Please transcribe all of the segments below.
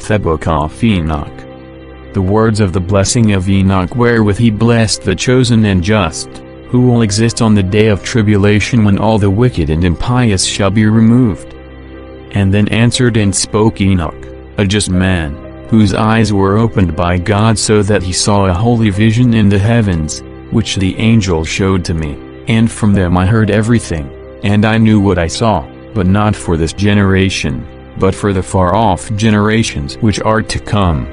The Book of Enoch. The words of the blessing of Enoch wherewith he blessed the chosen and just, who will exist on the day of tribulation when all the wicked and impious shall be removed. And then answered and spoke Enoch, a just man, whose eyes were opened by God so that he saw a holy vision in the heavens, which the angel showed to me, and from them I heard everything, and I knew what I saw, but not for this generation, but for the far-off generations which are to come.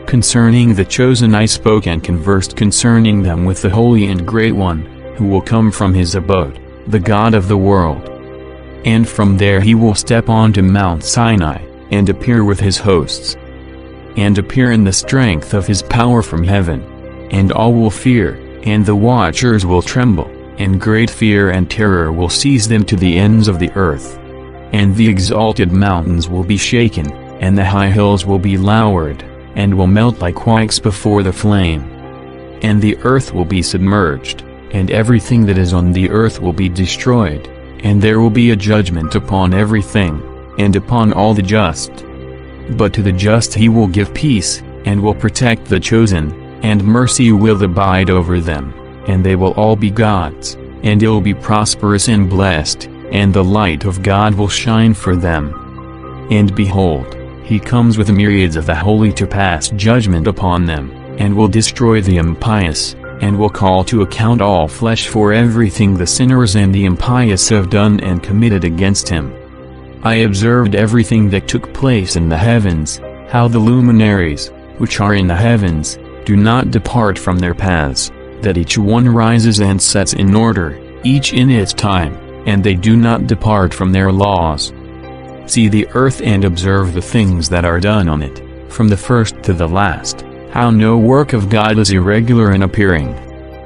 Concerning the chosen I spoke and conversed concerning them with the Holy and Great One, who will come from his abode, the God of the world. And from there he will step on to Mount Sinai, and appear with his hosts, and appear in the strength of his power from heaven. And all will fear, and the watchers will tremble, and great fear and terror will seize them to the ends of the earth. And the exalted mountains will be shaken, and the high hills will be lowered, and will melt like wax before the flame. And the earth will be submerged, and everything that is on the earth will be destroyed, and there will be a judgment upon everything, and upon all the just. But to the just he will give peace, and will protect the chosen, and mercy will abide over them, and they will all be God's, and will be prosperous and blessed, and the light of God will shine for them. And behold, he comes with myriads of the holy to pass judgment upon them, and will destroy the impious, and will call to account all flesh for everything the sinners and the impious have done and committed against him. I observed everything that took place in the heavens, how the luminaries, which are in the heavens, do not depart from their paths, that each one rises and sets in order, each in its time, and they do not depart from their laws. See the earth and observe the things that are done on it, from the first to the last, how no work of God is irregular in appearing.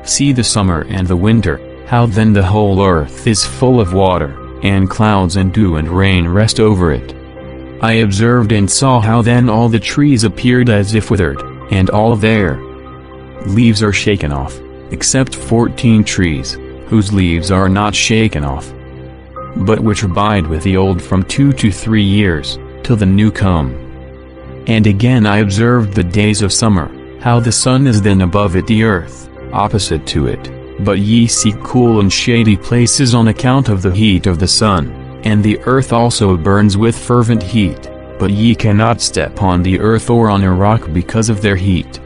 See the summer and the winter, how then the whole earth is full of water, and clouds and dew and rain rest over it. I observed and saw how then all the trees appeared as if withered, and all their leaves are shaken off, except 14 trees, whose leaves are not shaken off, but which abide with the old from 2 to 3 years, till the new come. And again I observed the days of summer, how the sun is then above it the earth, opposite to it, but ye seek cool and shady places on account of the heat of the sun, and the earth also burns with fervent heat, but ye cannot step on the earth or on a rock because of their heat.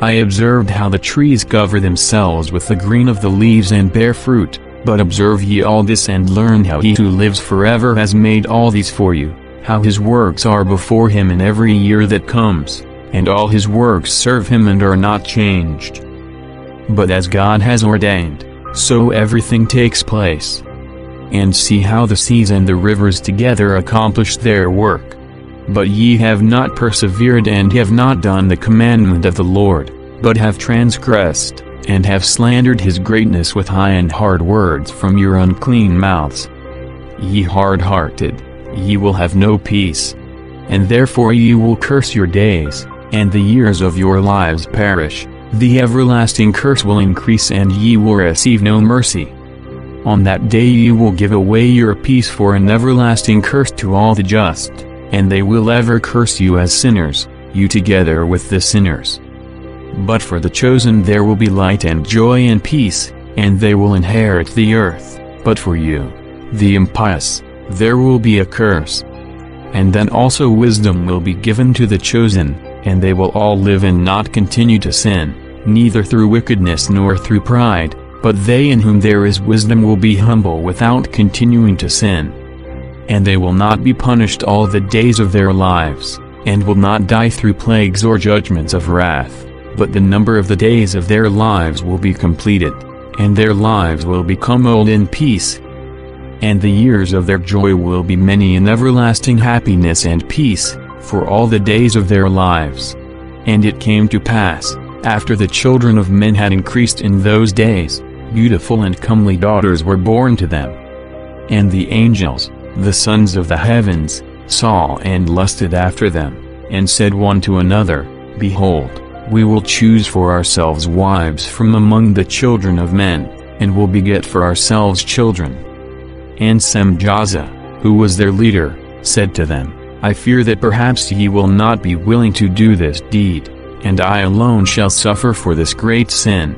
I observed how the trees cover themselves with the green of the leaves and bear fruit, but observe ye all this and learn how he who lives forever has made all these for you, how his works are before him in every year that comes, and all his works serve him and are not changed. But as God has ordained, so everything takes place. And see how the seas and the rivers together accomplish their work. But ye have not persevered and have not done the commandment of the Lord, but have transgressed, and have slandered his greatness with high and hard words from your unclean mouths. Ye hard-hearted, ye will have no peace. And therefore ye will curse your days, and the years of your lives perish. The everlasting curse will increase and ye will receive no mercy. On that day ye will give away your peace for an everlasting curse to all the just, and they will ever curse you as sinners, you together with the sinners. But for the chosen there will be light and joy and peace, and they will inherit the earth, but for you, the impious, there will be a curse. And then also wisdom will be given to the chosen, and they will all live and not continue to sin, neither through wickedness nor through pride, but they in whom there is wisdom will be humble without continuing to sin. And they will not be punished all the days of their lives, and will not die through plagues or judgments of wrath, but the number of the days of their lives will be completed, and their lives will become old in peace. And the years of their joy will be many in everlasting happiness and peace, for all the days of their lives. And it came to pass, after the children of men had increased in those days, beautiful and comely daughters were born to them. And the angels, the sons of the heavens, saw and lusted after them, and said one to another, Behold, we will choose for ourselves wives from among the children of men, and will beget for ourselves children. And Semjaza, who was their leader, said to them, I fear that perhaps ye will not be willing to do this deed, and I alone shall suffer for this great sin.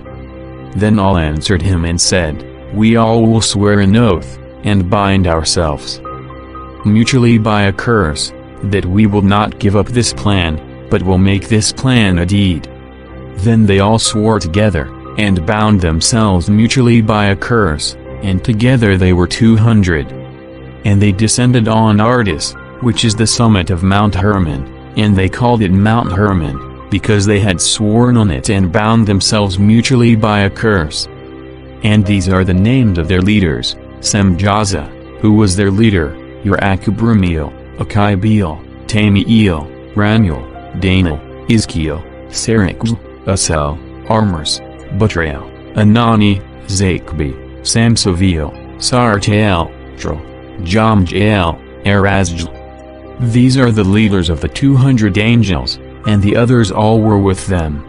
Then all answered him and said, We all will swear an oath, and bind ourselves mutually by a curse, that we will not give up this plan, but will make this plan a deed. Then they all swore together, and bound themselves mutually by a curse, and together they were 200. And they descended on Ardis, which is the summit of Mount Hermon, and they called it Mount Hermon, because they had sworn on it and bound themselves mutually by a curse. And these are the names of their leaders: Semjaza, who was their leader, Urakubramiel, Akibiel, Tamiel, Ramuel, Danil, Izkiel, Sarakl, Asel, Armers, Butrael, Anani, Zakbi, Samsaviel, Sartael, Tril, Jomjael, Erazjl. These are the leaders of the 200 angels, and the others all were with them.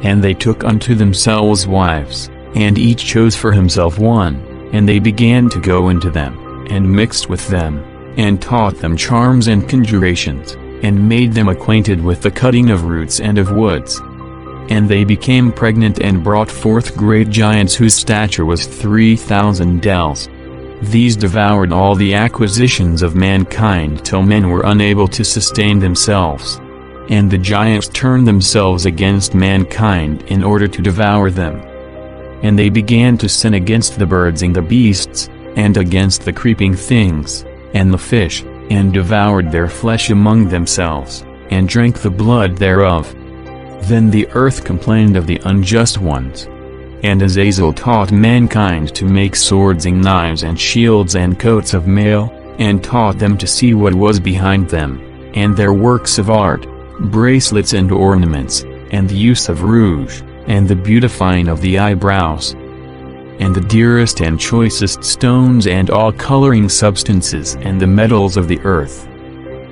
And they took unto themselves wives, and each chose for himself one, and they began to go into them, and mixed with them, and taught them charms and conjurations, and made them acquainted with the cutting of roots and of woods. And they became pregnant and brought forth great giants whose stature was 3,000 ells. These devoured all the acquisitions of mankind till men were unable to sustain themselves. And the giants turned themselves against mankind in order to devour them. And they began to sin against the birds and the beasts, and against the creeping things, and the fish, and devoured their flesh among themselves, and drank the blood thereof. Then the earth complained of the unjust ones. And Azazel taught mankind to make swords and knives and shields and coats of mail, and taught them to see what was behind them, and their works of art, bracelets and ornaments, and the use of rouge, and the beautifying of the eyebrows, and the dearest and choicest stones and all coloring substances and the metals of the earth.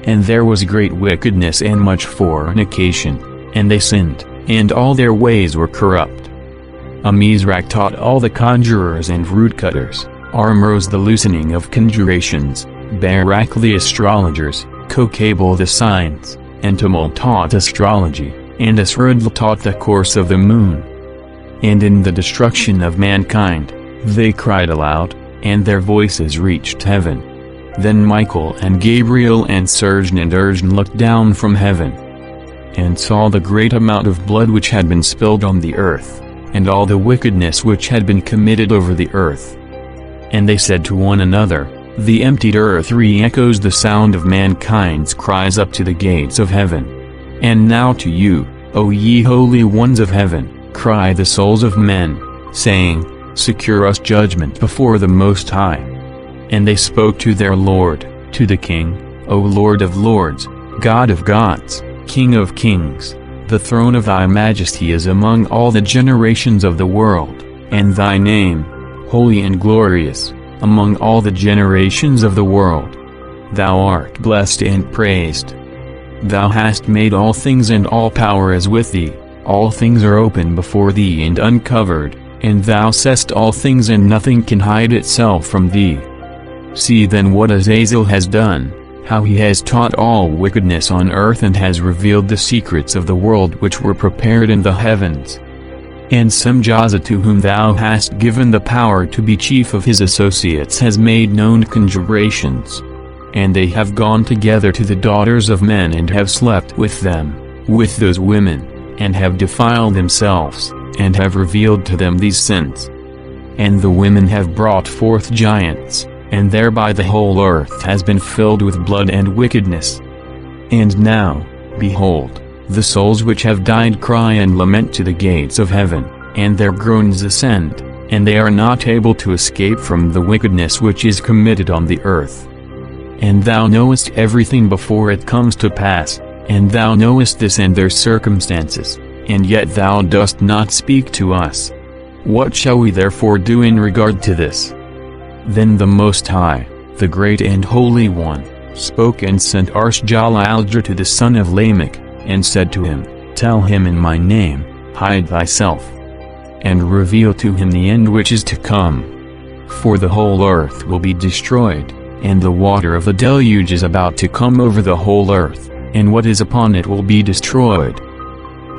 And there was great wickedness and much fornication, and they sinned, and all their ways were corrupt. Amizrak taught all the conjurers and root cutters, Armros the loosening of conjurations, Barak the astrologers, Kokabel the signs, and Tumul taught astrology, and Asrudl taught the course of the moon. And in the destruction of mankind, they cried aloud, and their voices reached heaven. Then Michael and Gabriel and Surgeon and Urgeon looked down from heaven, and saw the great amount of blood which had been spilled on the earth, and all the wickedness which had been committed over the earth. And they said to one another, The emptied earth re-echoes the sound of mankind's cries up to the gates of heaven. And now to you, O ye holy ones of heaven, cry the souls of men, saying, Secure us judgment before the Most High. And they spoke to their Lord, to the King, O Lord of lords, God of gods, King of kings. The throne of thy majesty is among all the generations of the world, and thy name, holy and glorious, among all the generations of the world. Thou art blessed and praised. Thou hast made all things, and all power is with thee, all things are open before thee and uncovered, and thou seest all things, and nothing can hide itself from thee. See then what Azazel has done, how he has taught all wickedness on earth, and has revealed the secrets of the world which were prepared in the heavens. And Semjaza, to whom thou hast given the power to be chief of his associates, has made known conjurations. And they have gone together to the daughters of men and have slept with them, with those women, and have defiled themselves, and have revealed to them these sins. And the women have brought forth giants, and thereby the whole earth has been filled with blood and wickedness. And now, behold, the souls which have died cry and lament to the gates of heaven, and their groans ascend, and they are not able to escape from the wickedness which is committed on the earth. And thou knowest everything before it comes to pass, and thou knowest this and their circumstances, and yet thou dost not speak to us. What shall we therefore do in regard to this? Then the Most High, the Great and Holy One, spoke and sent Arshjalaljar to the son of Lamech, and said to him, Tell him in my name, hide thyself, and reveal to him the end which is to come. For the whole earth will be destroyed, and the water of the deluge is about to come over the whole earth, and what is upon it will be destroyed.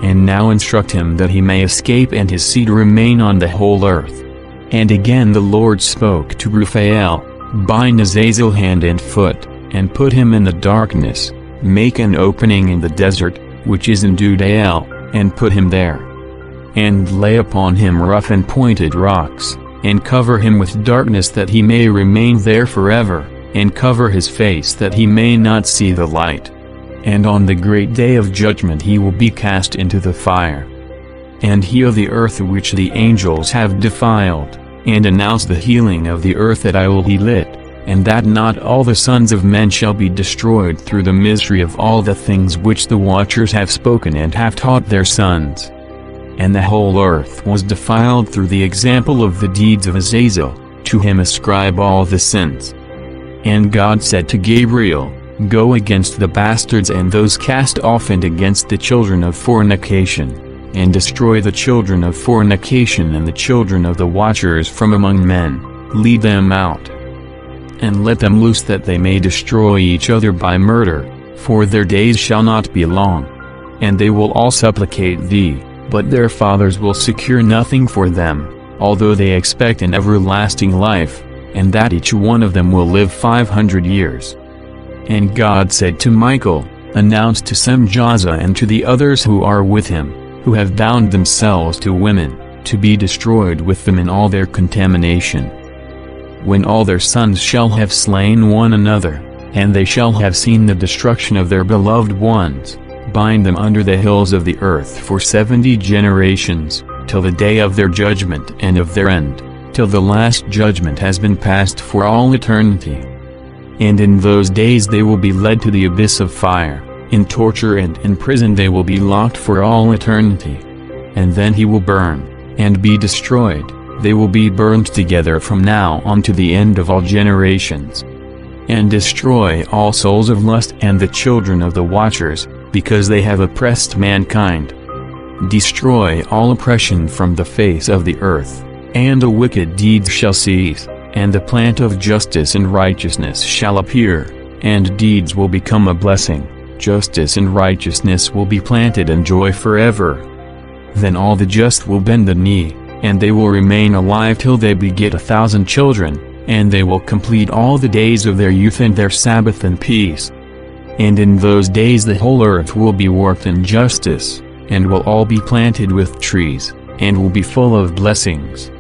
And now instruct him that he may escape and his seed remain on the whole earth. And again the Lord spoke to Raphael, bind Azazel hand and foot, and put him in the darkness, make an opening in the desert, which is in Judea, and put him there. And lay upon him rough and pointed rocks, and cover him with darkness that he may remain there forever, and cover his face that he may not see the light. And on the great day of judgment he will be cast into the fire. And heal the earth which the angels have defiled, and announce the healing of the earth that I will heal it, and that not all the sons of men shall be destroyed through the misery of all the things which the watchers have spoken and have taught their sons. And the whole earth was defiled through the example of the deeds of Azazel, to him ascribe all the sins. And God said to Gabriel, Go against the bastards and those cast off and against the children of fornication, and destroy the children of fornication and the children of the watchers from among men, lead them out. And let them loose that they may destroy each other by murder, for their days shall not be long. And they will all supplicate thee, but their fathers will secure nothing for them, although they expect an everlasting life, and that each one of them will live 500 years. And God said to Michael, Announce to Semjaza and to the others who are with him, who have bound themselves to women, to be destroyed with them in all their contamination. When all their sons shall have slain one another, and they shall have seen the destruction of their beloved ones, bind them under the hills of the earth for 70 generations, till the day of their judgment and of their end, till the last judgment has been passed for all eternity. And in those days they will be led to the abyss of fire, in torture and in prison they will be locked for all eternity. And then he will burn, and be destroyed, they will be burned together from now on to the end of all generations. And destroy all souls of lust and the children of the watchers, because they have oppressed mankind. Destroy all oppression from the face of the earth, and the wicked deeds shall cease, and the plant of justice and righteousness shall appear, and deeds will become a blessing, justice and righteousness will be planted in joy forever. Then all the just will bend the knee, and they will remain alive till they beget 1,000 children, and they will complete all the days of their youth and their Sabbath in peace. And in those days the whole earth will be worked in justice, and will all be planted with trees, and will be full of blessings.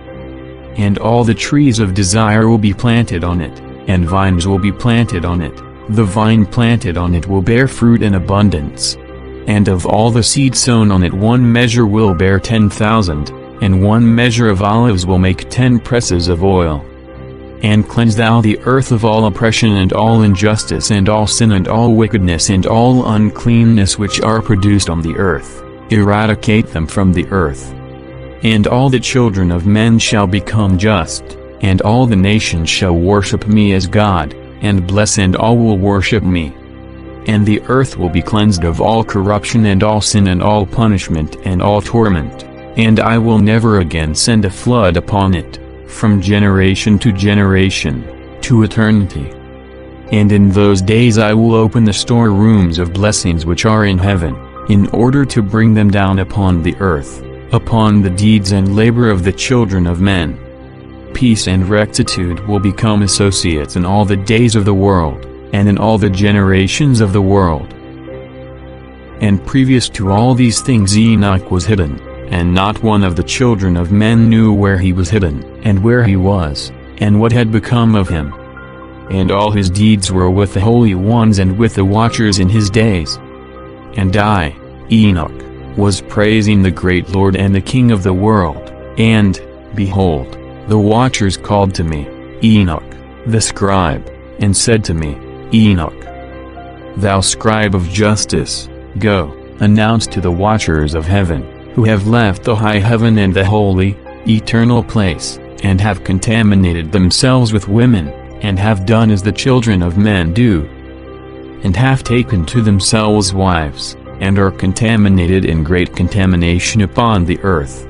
And all the trees of desire will be planted on it, and vines will be planted on it, the vine planted on it will bear fruit in abundance. And of all the seed sown on it 1 measure will bear 10,000, and 1 measure of olives will make 10 presses of oil. And cleanse thou the earth of all oppression and all injustice and all sin and all wickedness and all uncleanness which are produced on the earth, eradicate them from the earth. And all the children of men shall become just, and all the nations shall worship me as God, and bless and all will worship me. And the earth will be cleansed of all corruption and all sin and all punishment and all torment, and I will never again send a flood upon it, from generation to generation, to eternity. And in those days I will open the storerooms of blessings which are in heaven, in order to bring them down upon the earth, upon the deeds and labor of the children of men. Peace and rectitude will become associates in all the days of the world, and in all the generations of the world. And previous to all these things Enoch was hidden, and not one of the children of men knew where he was hidden, and where he was, and what had become of him. And all his deeds were with the holy ones and with the watchers in his days. And I, Enoch, was praising the great Lord and the King of the world, and, behold, the watchers called to me, Enoch, the scribe, and said to me, Enoch, thou scribe of justice, go, announce to the watchers of heaven, who have left the high heaven and the holy, eternal place, and have contaminated themselves with women, and have done as the children of men do, and have taken to themselves wives, and are contaminated in great contamination upon the earth.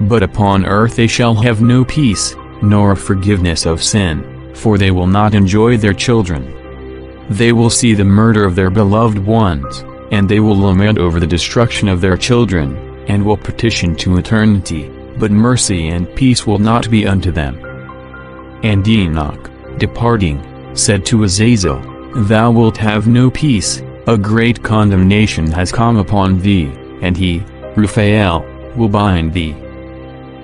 But upon earth they shall have no peace, nor forgiveness of sin, for they will not enjoy their children. They will see the murder of their beloved ones, and they will lament over the destruction of their children, and will petition to eternity, but mercy and peace will not be unto them. And Enoch, departing, said to Azazel, Thou wilt have no peace, a great condemnation has come upon thee, and he, Raphael, will bind thee.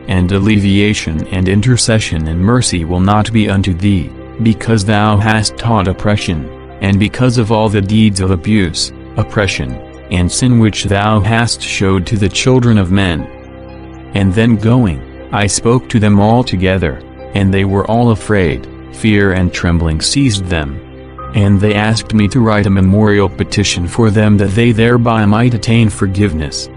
And alleviation and intercession and mercy will not be unto thee, because thou hast taught oppression, and because of all the deeds of abuse, oppression, and sin which thou hast showed to the children of men. And then going, I spoke to them all together, and they were all afraid, fear and trembling seized them. And they asked me to write a memorial petition for them that they thereby might attain forgiveness,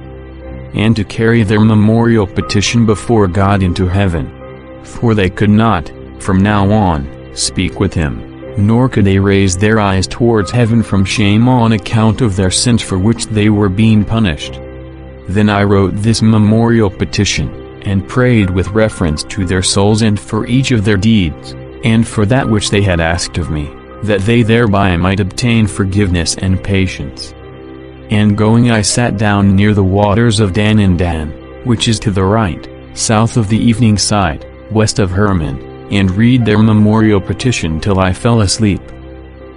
and to carry their memorial petition before God into heaven. For they could not, from now on, speak with him, nor could they raise their eyes towards heaven from shame on account of their sins for which they were being punished. Then I wrote this memorial petition, and prayed with reference to their souls and for each of their deeds, and for that which they had asked of me, that they thereby might obtain forgiveness and patience. And going I sat down near the waters of Dan and Dan, which is to the right, south of the evening side, west of Hermon, and read their memorial petition till I fell asleep.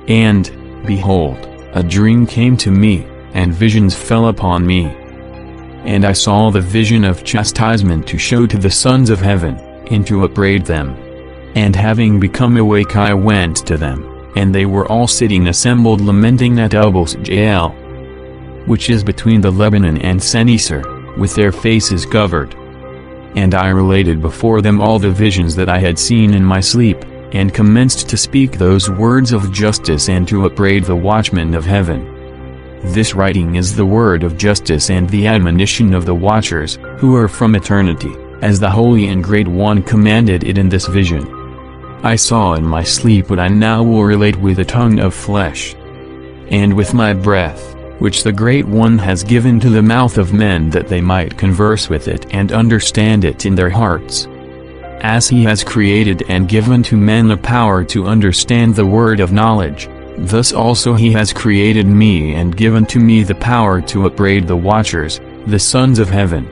And, behold, a dream came to me, and visions fell upon me. And I saw the vision of chastisement to show to the sons of heaven, and to upbraid them. And having become awake I went to them, and they were all sitting assembled lamenting at Jael, which is between the Lebanon and Seneser, with their faces covered. And I related before them all the visions that I had seen in my sleep, and commenced to speak those words of justice and to upbraid the watchmen of heaven. This writing is the word of justice and the admonition of the watchers, who are from eternity, as the Holy and Great One commanded it in this vision. I saw in my sleep what I now will relate with a tongue of flesh, and with my breath, which the Great One has given to the mouth of men that they might converse with it and understand it in their hearts. As he has created and given to men the power to understand the word of knowledge, thus also he has created me and given to me the power to upbraid the watchers, the sons of heaven.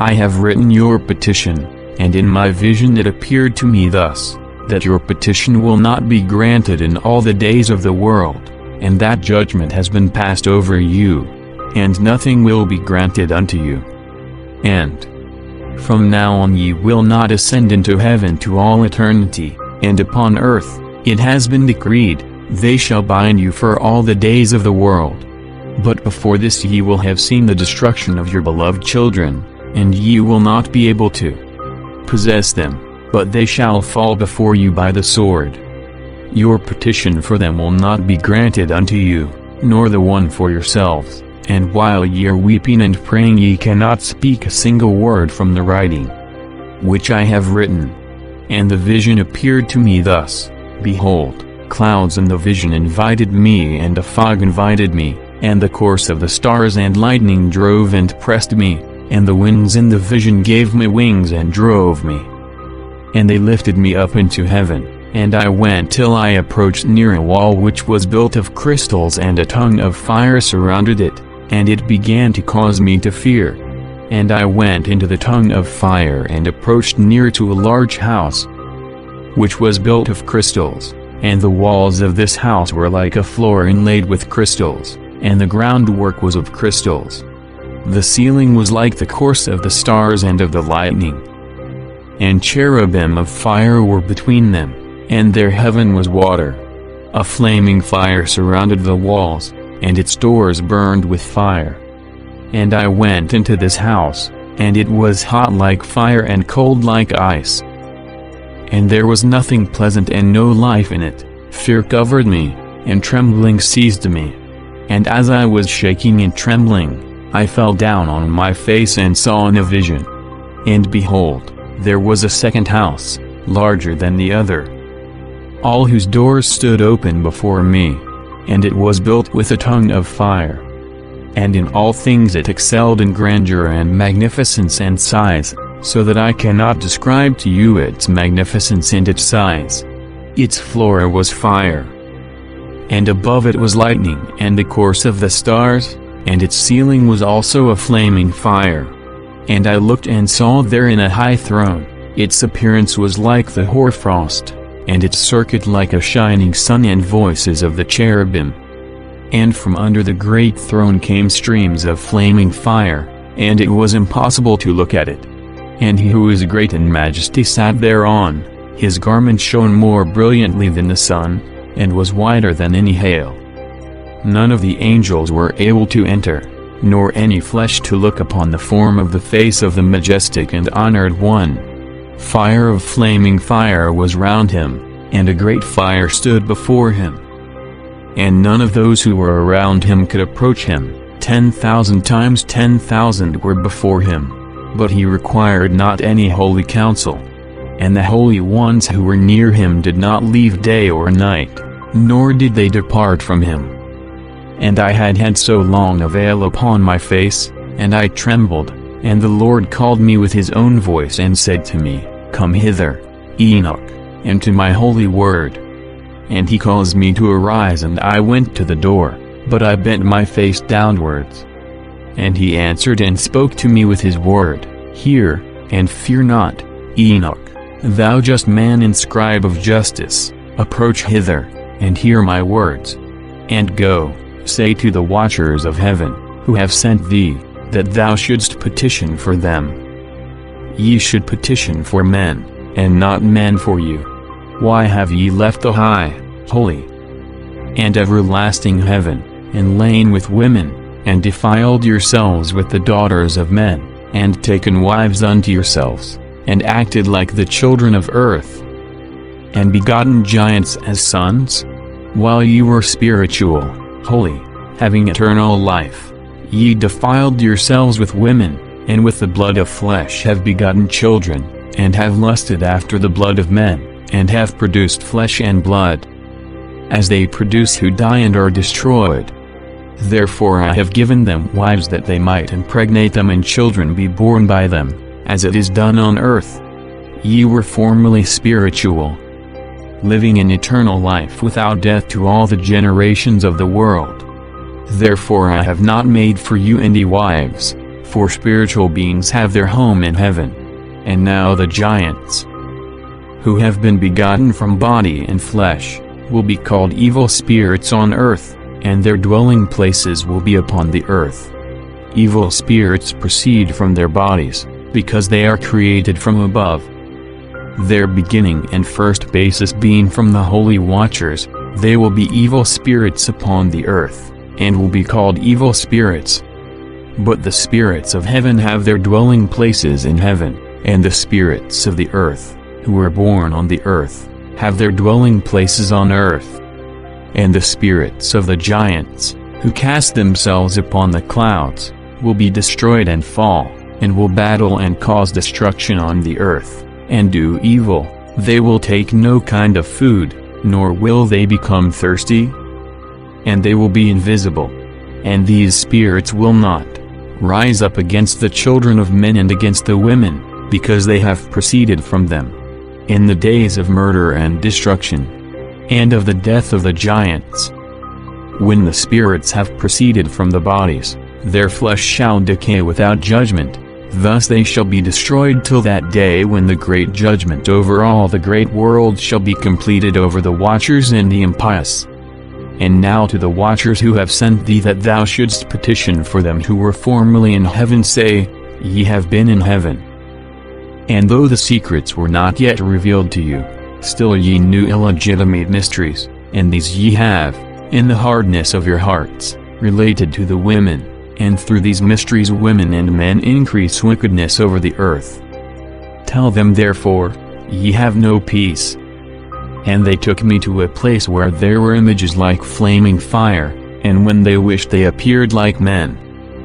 I have written your petition, and in my vision it appeared to me thus, that your petition will not be granted in all the days of the world, and that judgment has been passed over you, and nothing will be granted unto you. And from now on ye will not ascend into heaven to all eternity, and upon earth, it has been decreed, they shall bind you for all the days of the world. But before this ye will have seen the destruction of your beloved children, and ye will not be able to possess them, but they shall fall before you by the sword. Your petition for them will not be granted unto you, nor the one for yourselves, and while ye are weeping and praying ye cannot speak a single word from the writing which I have written. And the vision appeared to me thus, behold, clouds in the vision invited me and a fog invited me, and the course of the stars and lightning drove and pressed me, and the winds in the vision gave me wings and drove me. And they lifted me up into heaven, and I went till I approached near a wall which was built of crystals and a tongue of fire surrounded it, and it began to cause me to fear. And I went into the tongue of fire and approached near to a large house, which was built of crystals, and the walls of this house were like a floor inlaid with crystals, and the groundwork was of crystals. The ceiling was like the course of the stars and of the lightning. And cherubim of fire were between them, and their heaven was water. A flaming fire surrounded the walls, and its doors burned with fire. And I went into this house, and it was hot like fire and cold like ice. And there was nothing pleasant and no life in it. Fear covered me, and trembling seized me. And as I was shaking and trembling, I fell down on my face and saw in a vision. And behold, there was a second house, larger than the other, all whose doors stood open before me, and it was built with a tongue of fire. And in all things it excelled in grandeur and magnificence and size, so that I cannot describe to you its magnificence and its size. Its floor was fire, and above it was lightning and the course of the stars, and its ceiling was also a flaming fire. And I looked and saw therein a high throne, its appearance was like the hoarfrost, and its circuit like a shining sun, and voices of the cherubim. And from under the great throne came streams of flaming fire, and it was impossible to look at it. And he who is great in majesty sat thereon, his garment shone more brilliantly than the sun, and was whiter than any hail. None of the angels were able to enter, nor any flesh to look upon the form of the face of the majestic and honored one. Fire of flaming fire was round him, and a great fire stood before him. And none of those who were around him could approach him. 10,000 times 10,000 were before him, but he required not any holy counsel. And the holy ones who were near him did not leave day or night, nor did they depart from him. And I had had so long a veil upon my face, and I trembled, and the Lord called me with his own voice and said to me, Come hither, Enoch, and to my holy word. And he caused me to arise, and I went to the door, but I bent my face downwards. And he answered and spoke to me with his word, Hear, and fear not, Enoch, thou just man and scribe of justice, approach hither, and hear my words. And go, say to the watchers of heaven, who have sent thee, that thou shouldst petition for them. Ye should petition for men, and not men for you. Why have ye left the high, holy, and everlasting heaven, and lain with women, and defiled yourselves with the daughters of men, and taken wives unto yourselves, and acted like the children of earth, and begotten giants as sons? While ye were spiritual, holy, having eternal life, ye defiled yourselves with women, and with the blood of flesh have begotten children, and have lusted after the blood of men, and have produced flesh and blood, as they produce who die and are destroyed. Therefore I have given them wives that they might impregnate them, and children be born by them, as it is done on earth. Ye were formerly spiritual, living in eternal life without death to all the generations of the world. Therefore I have not made for you any wives, for spiritual beings have their home in heaven. And now the giants, who have been begotten from body and flesh, will be called evil spirits on earth, and their dwelling places will be upon the earth. Evil spirits proceed from their bodies, because they are created from above. Their beginning and first basis being from the holy watchers, they will be evil spirits upon the earth, and will be called evil spirits. But the spirits of heaven have their dwelling places in heaven, and the spirits of the earth, who were born on the earth, have their dwelling places on earth. And the spirits of the giants, who cast themselves upon the clouds, will be destroyed and fall, and will battle and cause destruction on the earth, and do evil. They will take no kind of food, nor will they become thirsty, and they will be invisible. And these spirits will not rise up against the children of men and against the women, because they have proceeded from them. In the days of murder and destruction, and of the death of the giants, when the spirits have proceeded from the bodies, their flesh shall decay without judgment. Thus they shall be destroyed till that day when the great judgment over all the great world shall be completed over the watchers and the impious. And now to the watchers who have sent thee that thou shouldst petition for them who were formerly in heaven, say, Ye have been in heaven. And though the secrets were not yet revealed to you, still ye knew illegitimate mysteries, and these ye have, in the hardness of your hearts, related to the women, and through these mysteries women and men increase wickedness over the earth. Tell them therefore, Ye have no peace. And they took me to a place where there were images like flaming fire, and when they wished they appeared like men.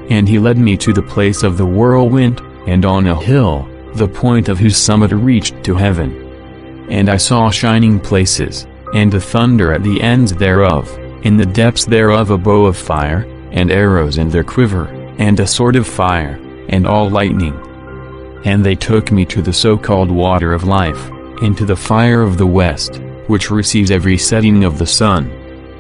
And he led me to the place of the whirlwind, and on a hill, the point of whose summit reached to heaven. And I saw shining places, and the thunder at the ends thereof, in the depths thereof a bow of fire, and arrows in their quiver, and a sword of fire, and all lightning. And they took me to the so-called water of life, into the fire of the west, which receives every setting of the sun.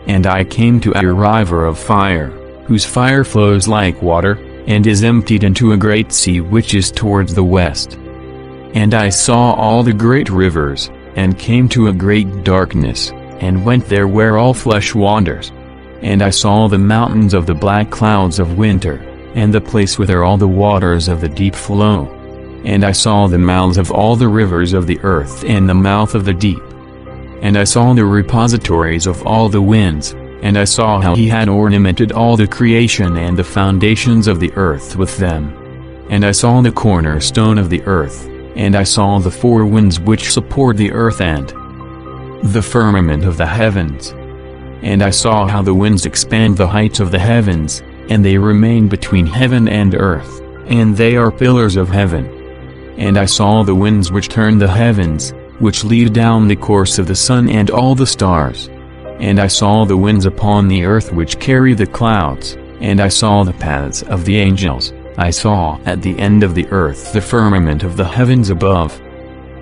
And I came to a river of fire, whose fire flows like water, and is emptied into a great sea which is towards the west. And I saw all the great rivers, and came to a great darkness, and went there where all flesh wanders. And I saw the mountains of the black clouds of winter, and the place whither all the waters of the deep flow. And I saw the mouths of all the rivers of the earth and the mouth of the deep. And I saw the repositories of all the winds, and I saw how he had ornamented all the creation and the foundations of the earth with them. And I saw the cornerstone of the earth, and I saw the four winds which support the earth and the firmament of the heavens. And I saw how the winds expand the heights of the heavens, and they remain between heaven and earth, and they are pillars of heaven. And I saw the winds which turn the heavens, which lead down the course of the sun and all the stars. And I saw the winds upon the earth which carry the clouds, and I saw the paths of the angels. I saw at the end of the earth the firmament of the heavens above.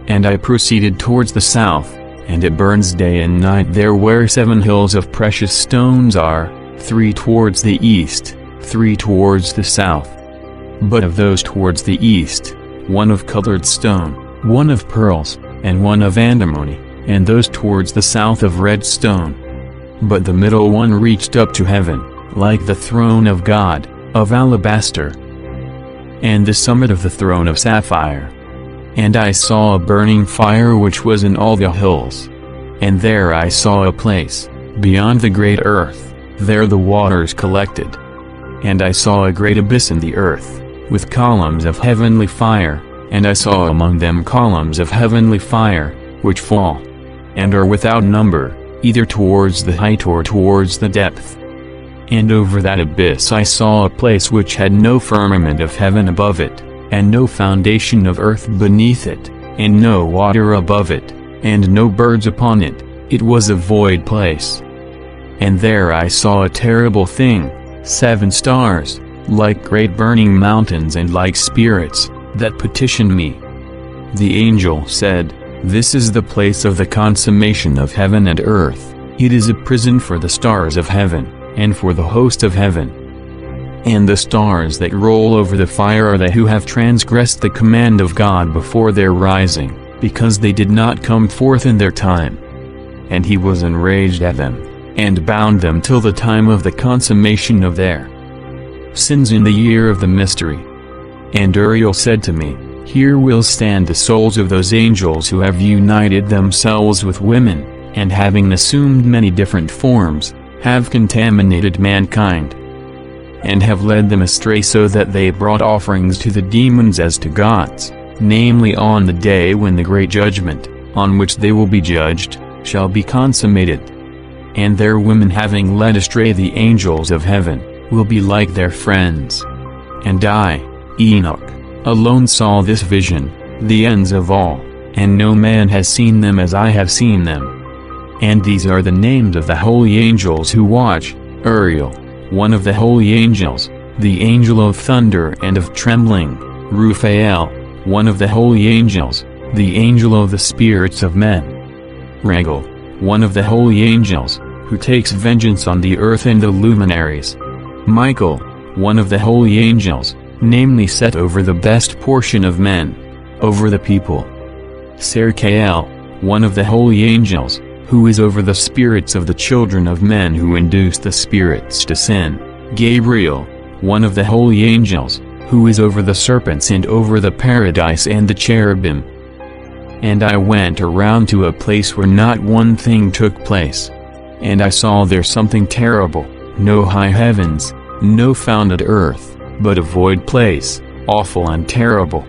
And I proceeded towards the south, and it burns day and night there where 7 hills of precious stones are, 3 towards the east, 3 towards the south. But of those towards the east, 1 of colored stone, 1 of pearls, and 1 of antimony, and those towards the south of red stone. But the middle one reached up to heaven, like the throne of God, of alabaster, and the summit of the throne of sapphire. And I saw a burning fire which was in all the hills. And there I saw a place, beyond the great earth, there the waters collected. And I saw a great abyss in the earth, with columns of heavenly fire, and I saw among them columns of heavenly fire, which fall, and are without number, either towards the height or towards the depth. And over that abyss I saw a place which had no firmament of heaven above it, and no foundation of earth beneath it, and no water above it, and no birds upon it. It was a void place. And there I saw a terrible thing, 7 stars, like great burning mountains and like spirits, that petitioned me. The angel said, "This is the place of the consummation of heaven and earth. It is a prison for the stars of heaven, and for the host of heaven. And the stars that roll over the fire are they who have transgressed the command of God before their rising, because they did not come forth in their time. And he was enraged at them, and bound them till the time of the consummation of their sins in the year of the mystery." And Uriel said to me, "Here will stand the souls of those angels who have united themselves with women, and having assumed many different forms, have contaminated mankind, and have led them astray so that they brought offerings to the demons as to gods, namely on the day when the great judgment, on which they will be judged, shall be consummated. And their women having led astray the angels of heaven, will be like their friends. And I, Enoch, alone saw this vision, the ends of all, and no man has seen them as I have seen them. And these are the names of the holy angels who watch: Uriel, one of the holy angels, the angel of thunder and of trembling; Raphael, one of the holy angels, the angel of the spirits of men; Raguel, one of the holy angels, who takes vengeance on the earth and the luminaries; Michael, one of the holy angels, namely set over the best portion of men, over the people; Serkael, one of the holy angels, who is over the spirits of the children of men who induce the spirits to sin; Gabriel, one of the holy angels, who is over the serpents and over the paradise and the cherubim. And I went around to a place where not one thing took place. And I saw there something terrible, no high heavens, no founded earth, but a void place, awful and terrible.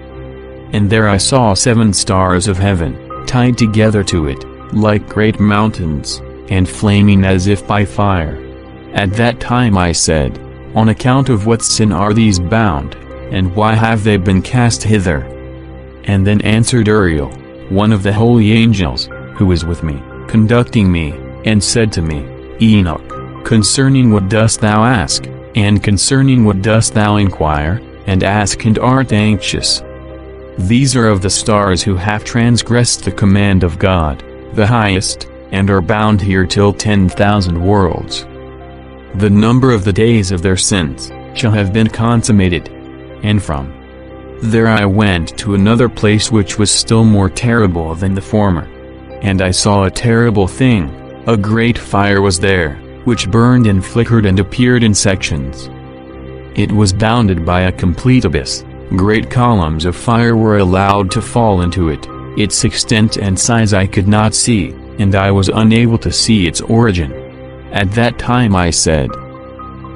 And there I saw 7 stars of heaven, tied together to it, like great mountains, and flaming as if by fire. At that time I said, "On account of what sin are these bound, and why have they been cast hither?" And then answered Uriel, one of the holy angels, who was with me, conducting me, and said to me, "Enoch, concerning what dost thou ask, and concerning what dost thou inquire, and ask and art anxious? These are of the stars who have transgressed the command of God, the highest, and are bound here till 10,000 worlds. The number of the days of their sins shall have been consummated. And from there I went to another place which was still more terrible than the former. And I saw a terrible thing, a great fire was there, which burned and flickered and appeared in sections. It was bounded by a complete abyss, great columns of fire were allowed to fall into it, its extent and size I could not see, and I was unable to see its origin. At that time I said,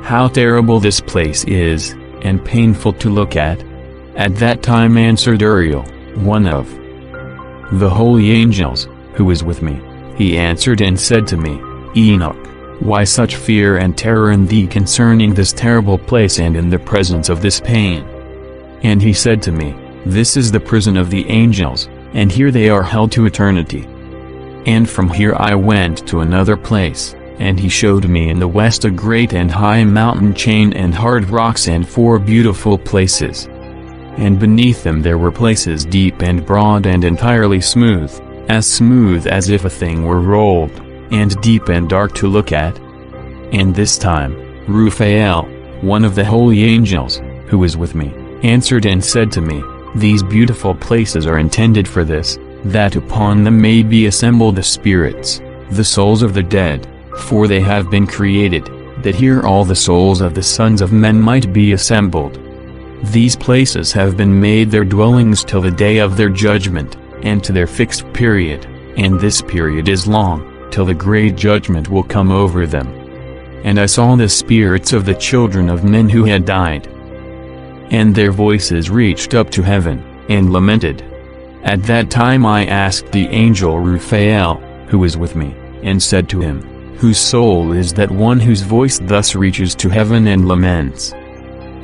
"How terrible this place is, and painful to look at." At that time answered Uriel, one of the holy angels, who was with me. He answered and said to me, "Enoch, why such fear and terror in thee concerning this terrible place and in the presence of this pain?" And he said to me, "This is the prison of the angels, and here they are held to eternity." And from here I went to another place, and he showed me in the west a great and high mountain chain and hard rocks and 4 beautiful places. And beneath them there were places deep and broad and entirely smooth as if a thing were rolled, and deep and dark to look at. And this time, Raphael, one of the holy angels, who was with me, answered and said to me, "These beautiful places are intended for this, that upon them may be assembled the spirits, the souls of the dead, for they have been created, that here all the souls of the sons of men might be assembled. These places have been made their dwellings till the day of their judgment, and to their fixed period, and this period is long, till the great judgment will come over them." And I saw the spirits of the children of men who had died, and their voices reached up to heaven, and lamented. At that time I asked the angel Raphael, who was with me, and said to him, "Whose soul is that one whose voice thus reaches to heaven and laments?"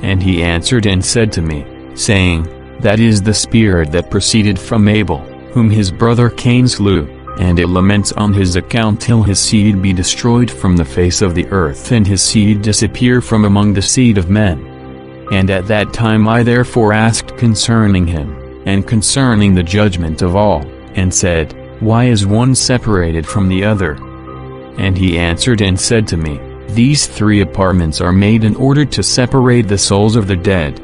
And he answered and said to me, saying, "That is the spirit that proceeded from Abel, whom his brother Cain slew, and it laments on his account till his seed be destroyed from the face of the earth and his seed disappear from among the seed of men." And at that time I therefore asked concerning him, and concerning the judgment of all, and said, "Why is one separated from the other?" And he answered and said to me, "These 3 apartments are made in order to separate the souls of the dead.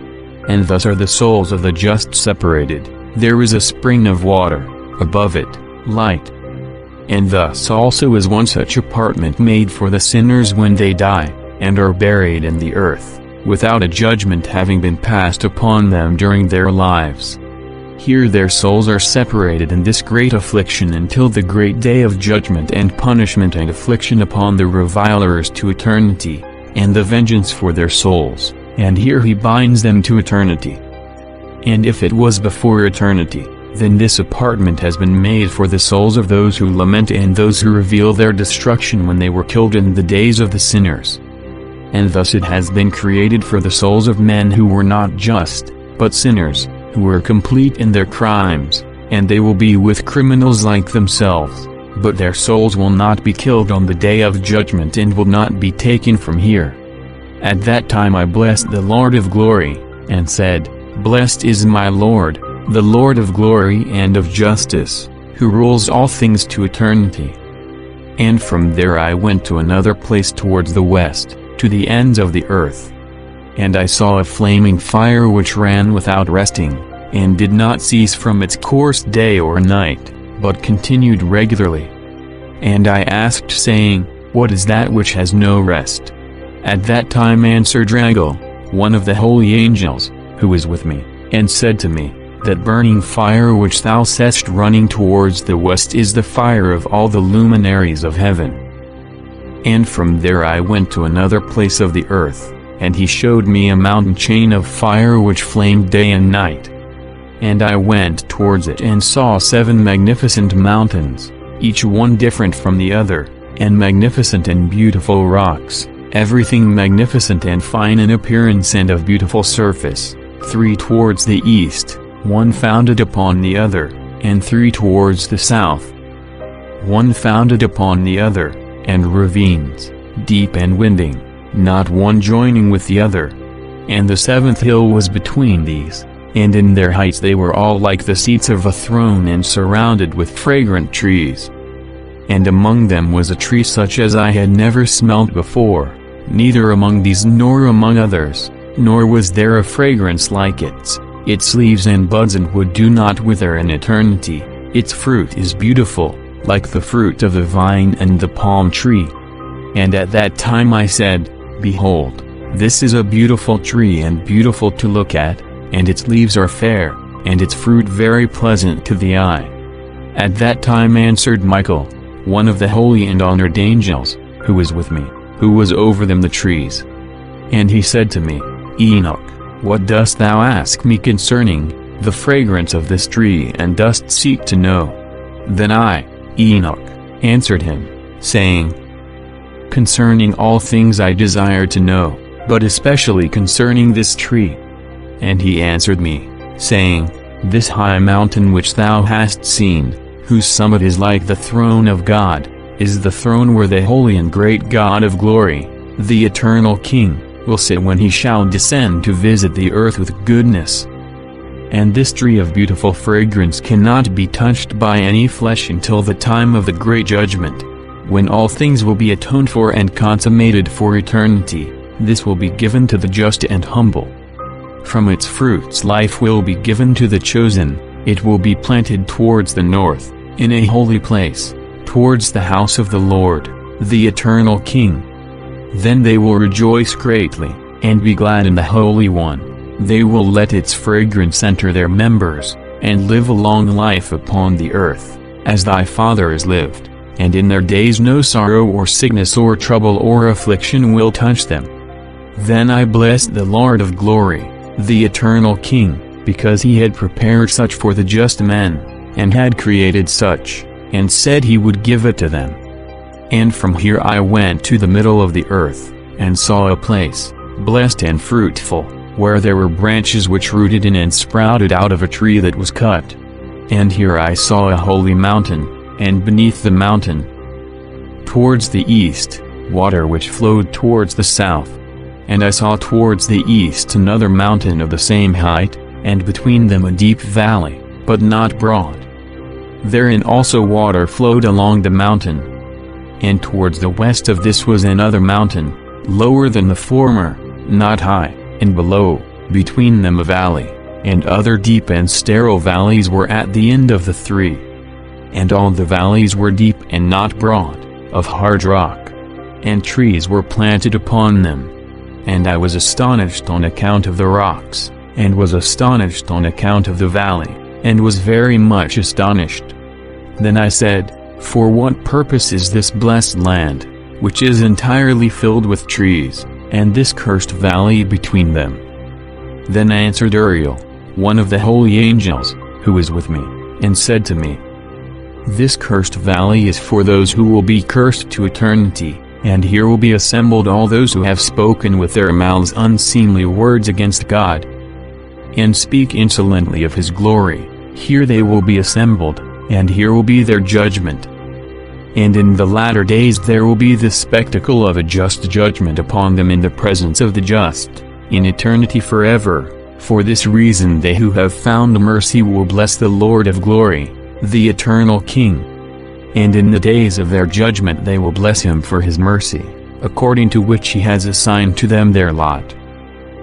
And thus are the souls of the just separated. There is a spring of water, above it, light. And thus also is one such apartment made for the sinners when they die, and are buried in the earth, without a judgment having been passed upon them during their lives. Here their souls are separated in this great affliction until the great day of judgment and punishment and affliction upon the revilers to eternity, and the vengeance for their souls, and here he binds them to eternity. And if it was before eternity, then this apartment has been made for the souls of those who lament and those who reveal their destruction when they were killed in the days of the sinners. And thus it has been created for the souls of men who were not just, but sinners, who were complete in their crimes, and they will be with criminals like themselves, but their souls will not be killed on the day of judgment and will not be taken from here. At that time I blessed the Lord of glory, and said, "Blessed is my Lord, the Lord of glory and of justice, who rules all things to eternity." And from there I went to another place towards the west, to the ends of the earth. And I saw a flaming fire which ran without resting, and did not cease from its course day or night, but continued regularly. And I asked saying, "What is that which has no rest?" At that time answered Raguel, one of the holy angels, who was with me, and said to me, "That burning fire which thou seest running towards the west is the fire of all the luminaries of heaven." And from there I went to another place of the earth, and he showed me a mountain chain of fire which flamed day and night. And I went towards it and saw 7 magnificent mountains, each one different from the other, and magnificent and beautiful rocks, everything magnificent and fine in appearance and of beautiful surface, 3 towards the east, 1 founded upon the other, and 3 towards the south, 1 founded upon the other, and ravines, deep and winding, not one joining with the other. And the 7th hill was between these, and in their heights they were all like the seats of a throne and surrounded with fragrant trees. and among them was a tree such as I had never smelt before, neither among these nor among others, nor was there a fragrance like its leaves and buds and wood do not wither in eternity, its fruit is beautiful, like the fruit of the vine and the palm tree. And at that time I said, Behold, this is a beautiful tree and beautiful to look at, and its leaves are fair, and its fruit very pleasant to the eye. At that time answered Michael, one of the holy and honored angels, who was with me, who was over them the trees. And he said to me, Enoch, what dost thou ask me concerning the fragrance of this tree, and dost seek to know? Then I, Enoch, answered him, saying, Concerning all things I desire to know, but especially concerning this tree. And he answered me, saying, This high mountain which thou hast seen, whose summit is like the throne of God, is the throne where the holy and great God of glory, the eternal King, will sit when he shall descend to visit the earth with goodness. And this tree of beautiful fragrance cannot be touched by any flesh until the time of the great judgment, when all things will be atoned for and consummated for eternity. This will be given to the just and humble. From its fruits life will be given to the chosen, it will be planted towards the north, in a holy place, towards the house of the Lord, the eternal King. Then they will rejoice greatly, and be glad in the Holy One. They will let its fragrance enter their members, and live a long life upon the earth, as thy Father has lived, and in their days no sorrow or sickness or trouble or affliction will touch them. Then I blessed the Lord of glory, the eternal King, because he had prepared such for the just men, and had created such, and said he would give it to them. And from here I went to the middle of the earth, and saw a place, blessed and fruitful, where there were branches which rooted in and sprouted out of a tree that was cut. And here I saw a holy mountain, and beneath the mountain, towards the east, water which flowed towards the south. And I saw towards the east another mountain of the same height, and between them a deep valley, but not broad. Therein also water flowed along the mountain. And towards the west of this was another mountain, lower than the former, not high, and below, between them a valley, and other deep and sterile valleys were at the end of the three. And all the valleys were deep and not broad, of hard rock, and trees were planted upon them. And I was astonished on account of the rocks, and was astonished on account of the valley, and was very much astonished. Then I said, For what purpose is this blessed land, which is entirely filled with trees, and this cursed valley between them? Then answered Uriel, one of the holy angels, who was with me, and said to me, This cursed valley is for those who will be cursed to eternity, and here will be assembled all those who have spoken with their mouths unseemly words against God, and speak insolently of his glory. Here they will be assembled, and here will be their judgment. And in the latter days there will be the spectacle of a just judgment upon them in the presence of the just, in eternity forever. For this reason they who have found mercy will bless the Lord of glory, the eternal King. And in the days of their judgment they will bless him for his mercy, according to which he has assigned to them their lot.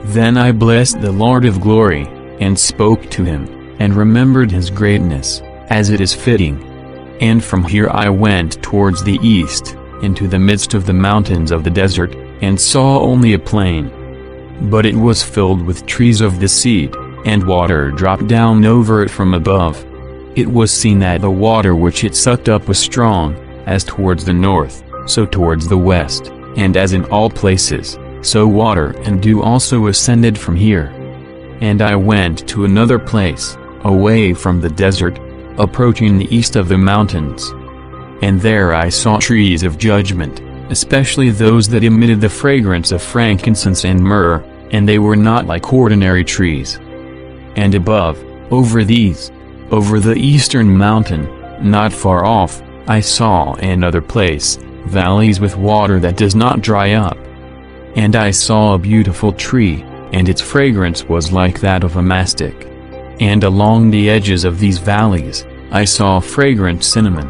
Then I blessed the Lord of glory, and spoke to him, and remembered his greatness, as it is fitting. And from here I went towards the east, into the midst of the mountains of the desert, and saw only a plain. But it was filled with trees of the seed, and water dropped down over it from above. It was seen that the water which it sucked up was strong, as towards the north, so towards the west, and as in all places, so water and dew also ascended from here. And I went to another place, away from the desert, approaching the east of the mountains. And there I saw trees of judgment, especially those that emitted the fragrance of frankincense and myrrh, and they were not like ordinary trees. And above, over these, over the eastern mountain, not far off, I saw another place, valleys with water that does not dry up. And I saw a beautiful tree, and its fragrance was like that of a mastic. And along the edges of these valleys, I saw fragrant cinnamon.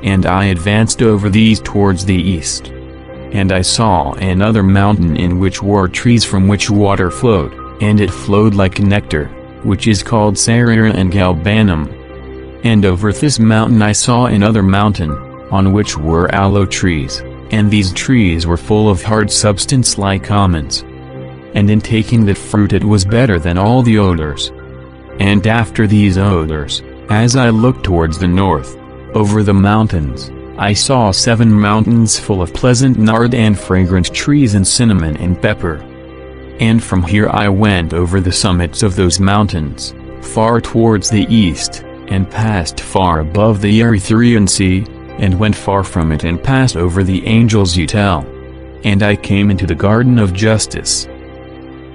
and I advanced over these towards the east. And I saw another mountain in which were trees from which water flowed, and it flowed like nectar, which is called Sarir and Galbanum. And over this mountain I saw another mountain, on which were aloe trees, and these trees were full of hard substance like almonds. And in taking the fruit it was better than all the odors. And after these odors, as I looked towards the north, over the mountains, I saw 7 mountains full of pleasant nard and fragrant trees and cinnamon and pepper. And from here I went over the summits of those mountains, far towards the east, and passed far above the Erythraean Sea, and went far from it and passed over the Angel's Utel. And I came into the garden of justice.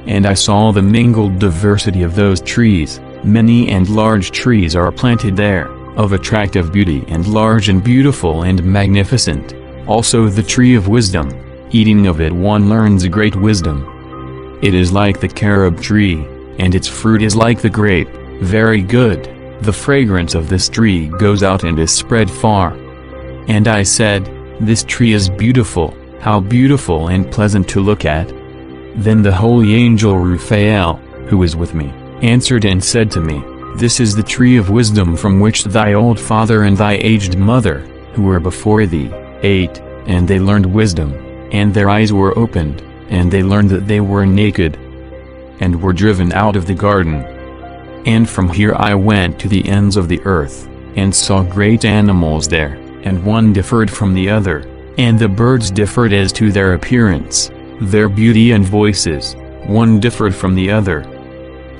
And I saw the mingled diversity of those trees, many and large trees are planted there, of attractive beauty and large and beautiful and magnificent, also the tree of wisdom, eating of it one learns great wisdom. It is like the carob tree, and its fruit is like the grape, very good, the fragrance of this tree goes out and is spread far. And I said, this tree is beautiful, how beautiful and pleasant to look at. Then the holy angel Raphael, who was with me, answered and said to me, this is the tree of wisdom from which thy old father and thy aged mother, who were before thee, ate, and they learned wisdom, and their eyes were opened, and they learned that they were naked, and were driven out of the garden. And from here I went to the ends of the earth, and saw great animals there, and one differed from the other, and the birds differed as to their appearance, their beauty and voices, one differed from the other.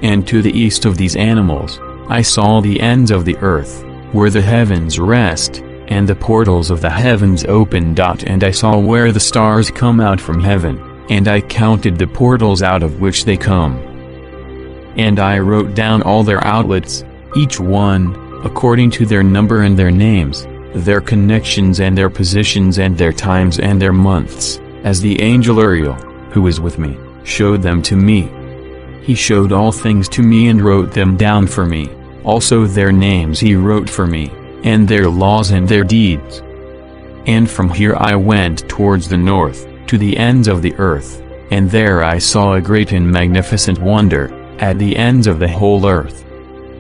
And to the east of these animals, I saw the ends of the earth, where the heavens rest, and the portals of the heavens opened. And I saw where the stars come out from heaven, and I counted the portals out of which they come. And I wrote down all their outlets, each one, according to their number and their names, their connections and their positions and their times and their months, as the angel Uriel, who was with me, showed them to me. He showed all things to me and wrote them down for me, also their names he wrote for me, and their laws and their deeds. And from here I went towards the north, to the ends of the earth, and there I saw a great and magnificent wonder, at the ends of the whole earth.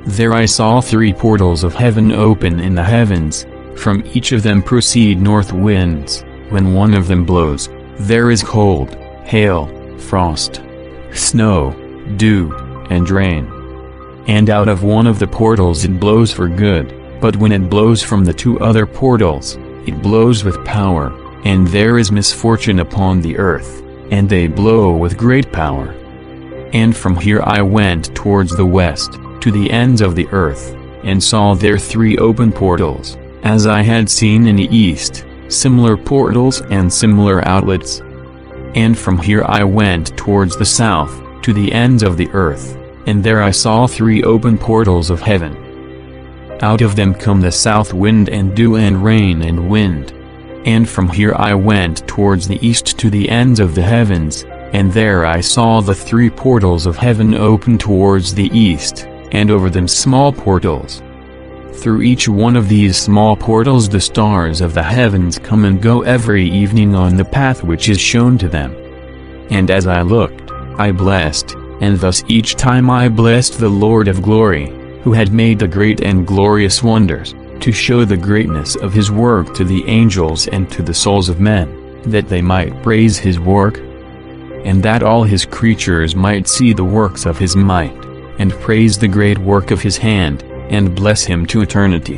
There I saw 3 portals of heaven open in the heavens, from each of them proceed north winds, when one of them blows, there is cold, hail, frost, snow, dew, and rain. And out of one of the portals it blows for good, but when it blows from the 2 other portals, it blows with power, and there is misfortune upon the earth, and they blow with great power. And from here I went towards the west, to the ends of the earth, and saw there 3 open portals, as I had seen in the east, similar portals and similar outlets. And from here I went towards the south, to the ends of the earth, and there I saw 3 open portals of heaven. Out of them come the south wind and dew and rain and wind. And from here I went towards the east to the ends of the heavens, and there I saw the 3 portals of heaven open towards the east, and over them small portals. Through each one of these small portals the stars of the heavens come and go every evening on the path which is shown to them. And as I looked, I blessed, and thus each time I blessed the Lord of glory, who had made the great and glorious wonders, to show the greatness of his work to the angels and to the souls of men, that they might praise his work, and that all his creatures might see the works of his might, and praise the great work of his hand, and bless him to eternity.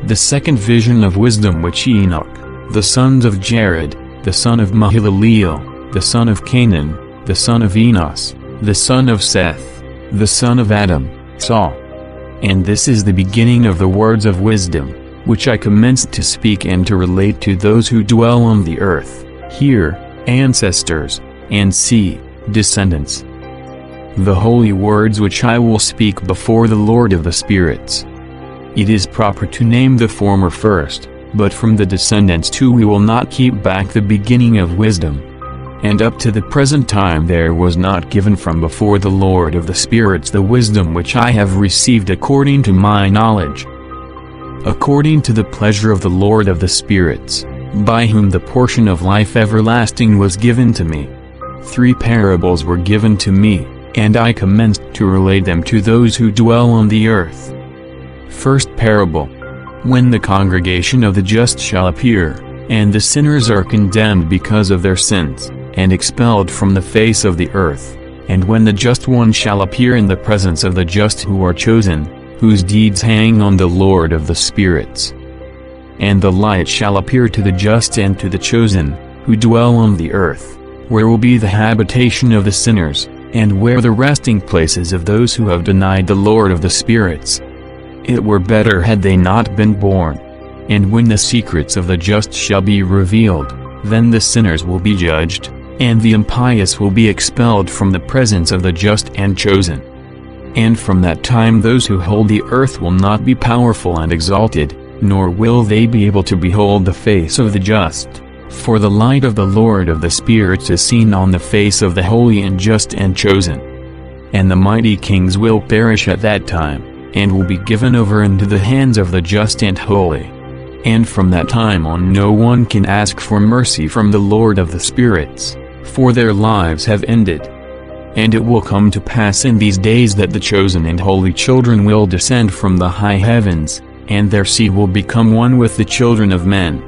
The second vision of wisdom which Enoch, the sons of Jared, the son of Mahalaleel, the son of Canaan, the son of Enos, the son of Seth, the son of Adam, saw. And this is the beginning of the words of wisdom, which I commenced to speak and to relate to those who dwell on the earth, hear, ancestors, and see, descendants. The holy words which I will speak before the Lord of the spirits. It is proper to name the former first, but from the descendants too we will not keep back the beginning of wisdom. And up to the present time there was not given from before the Lord of the spirits the wisdom which I have received according to my knowledge. according to the pleasure of the Lord of the spirits, by whom the portion of life everlasting was given to me. 3 parables were given to me, and I commenced to relate them to those who dwell on the earth. First parable. When the congregation of the just shall appear, and the sinners are condemned because of their sins, and expelled from the face of the earth, and when the just one shall appear in the presence of the just who are chosen, whose deeds hang on the Lord of the spirits. And the light shall appear to the just and to the chosen, who dwell on the earth, where will be the habitation of the sinners, and where the resting places of those who have denied the Lord of the spirits. It were better had they not been born. And when the secrets of the just shall be revealed, then the sinners will be judged, and the impious will be expelled from the presence of the just and chosen. And from that time those who hold the earth will not be powerful and exalted, nor will they be able to behold the face of the just, for the light of the Lord of the spirits is seen on the face of the holy and just and chosen. And the mighty kings will perish at that time, and will be given over into the hands of the just and holy. And from that time on no one can ask for mercy from the Lord of the spirits, for their lives have ended. And it will come to pass in these days that the chosen and holy children will descend from the high heavens, and their seed will become one with the children of men.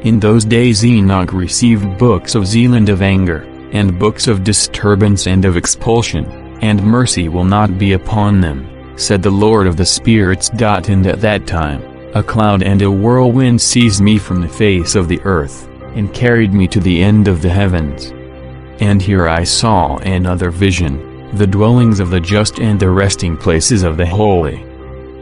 In those days Enoch received books of zeal and of anger, and books of disturbance and of expulsion, and mercy will not be upon them, said the Lord of the spirits. And at that time, a cloud and a whirlwind seized me from the face of the earth, and carried me to the end of the heavens. And here I saw another vision, the dwellings of the just and the resting places of the holy.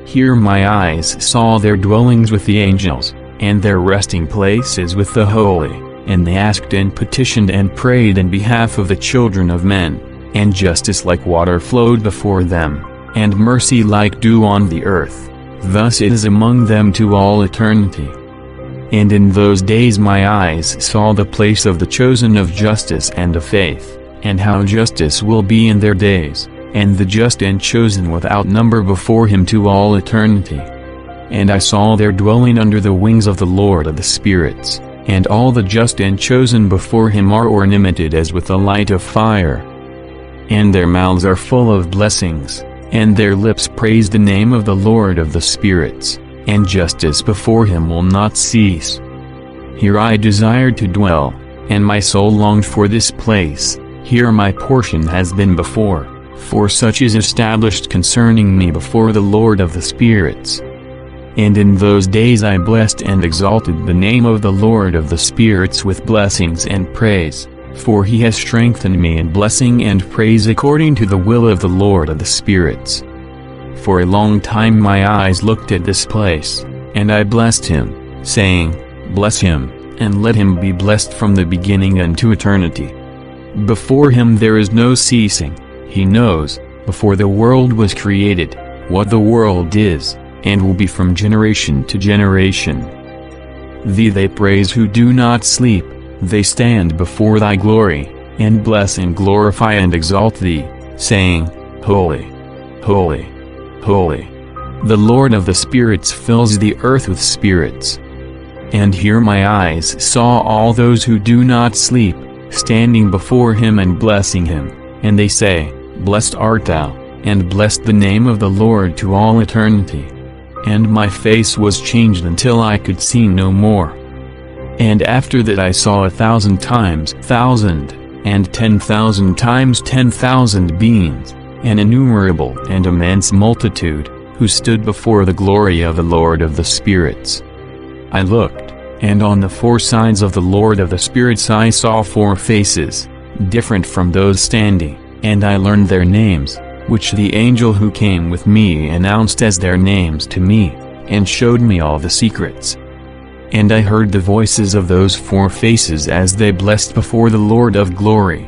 Here my eyes saw their dwellings with the angels, and their resting places with the holy, and they asked and petitioned and prayed in behalf of the children of men, and justice like water flowed before them, and mercy like dew on the earth. Thus it is among them to all eternity. And in those days my eyes saw the place of the chosen of justice and of faith, and how justice will be in their days, and the just and chosen without number before him to all eternity. And I saw their dwelling under the wings of the Lord of the spirits, and all the just and chosen before him are ornamented as with a light of fire. And their mouths are full of blessings, and their lips praise the name of the Lord of the spirits, and justice before him will not cease. Here I desired to dwell, and my soul longed for this place. Here my portion has been before, for such is established concerning me before the Lord of the spirits. And in those days I blessed and exalted the name of the Lord of the spirits with blessings and praise, for he has strengthened me in blessing and praise according to the will of the Lord of the spirits. For a long time my eyes looked at this place, and I blessed him, saying, Bless him, and let him be blessed from the beginning unto eternity. Before him there is no ceasing. He knows, before the world was created, what the world is, and will be from generation to generation. Thee they praise who do not sleep, they stand before thy glory, and bless and glorify and exalt thee, saying, Holy, holy, holy. The Lord of the spirits fills the earth with spirits. And here my eyes saw all those who do not sleep, standing before him and blessing him, and they say, Blessed art thou, and blessed the name of the Lord to all eternity. And my face was changed until I could see no more. And after that I saw 1,000 times 1,000, and 10,000 times 10,000 beings, an innumerable and immense multitude, who stood before the glory of the Lord of the spirits. I looked, and on the 4 sides of the Lord of the spirits I saw 4 faces, different from those standing, and I learned their names, which the angel who came with me announced as their names to me, and showed me all the secrets. And I heard the voices of those 4 faces as they blessed before the Lord of glory.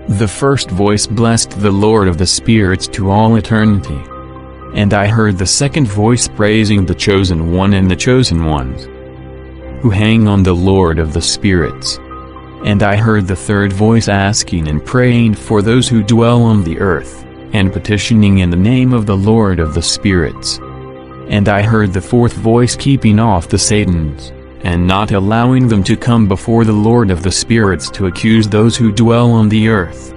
The first voice blessed the Lord of the spirits to all eternity. And I heard the second voice praising the chosen one and the chosen ones, who hang on the Lord of the spirits. And I heard the third voice asking and praying for those who dwell on the earth, and petitioning in the name of the Lord of the spirits. And I heard the fourth voice keeping off the Satans, and not allowing them to come before the Lord of the spirits to accuse those who dwell on the earth.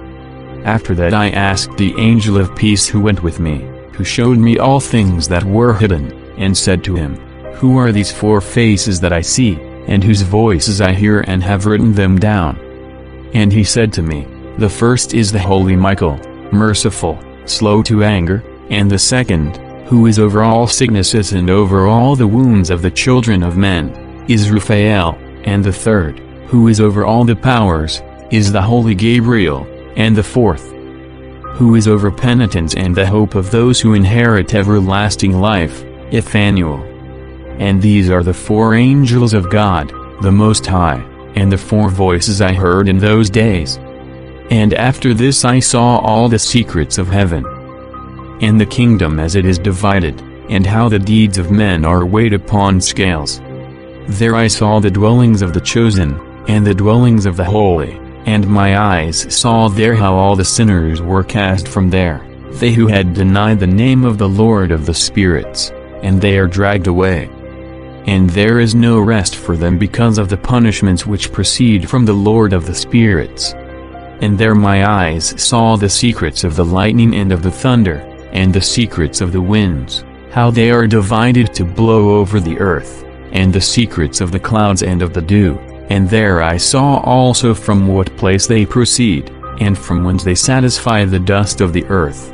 After that I asked the angel of peace who went with me, who showed me all things that were hidden, and said to him, Who are these four faces that I see, and whose voices I hear and have written them down? And he said to me, The first is the holy Michael, merciful, slow to anger, and the second, who is over all sicknesses and over all the wounds of the children of men, is Raphael, and the third, who is over all the powers, is the holy Gabriel, and the fourth, who is over penitence and the hope of those who inherit everlasting life, Ephanuel. And these are the four angels of God, the Most High, and the four voices I heard in those days. And after this I saw all the secrets of heaven, and the kingdom as it is divided, and how the deeds of men are weighed upon scales. There I saw the dwellings of the chosen, and the dwellings of the holy, and my eyes saw there how all the sinners were cast from there, they who had denied the name of the Lord of the spirits, and they are dragged away. And there is no rest for them because of the punishments which proceed from the Lord of the spirits. And there my eyes saw the secrets of the lightning and of the thunder, and the secrets of the winds, how they are divided to blow over the earth, and the secrets of the clouds and of the dew. And there I saw also from what place they proceed, and from whence they satisfy the dust of the earth.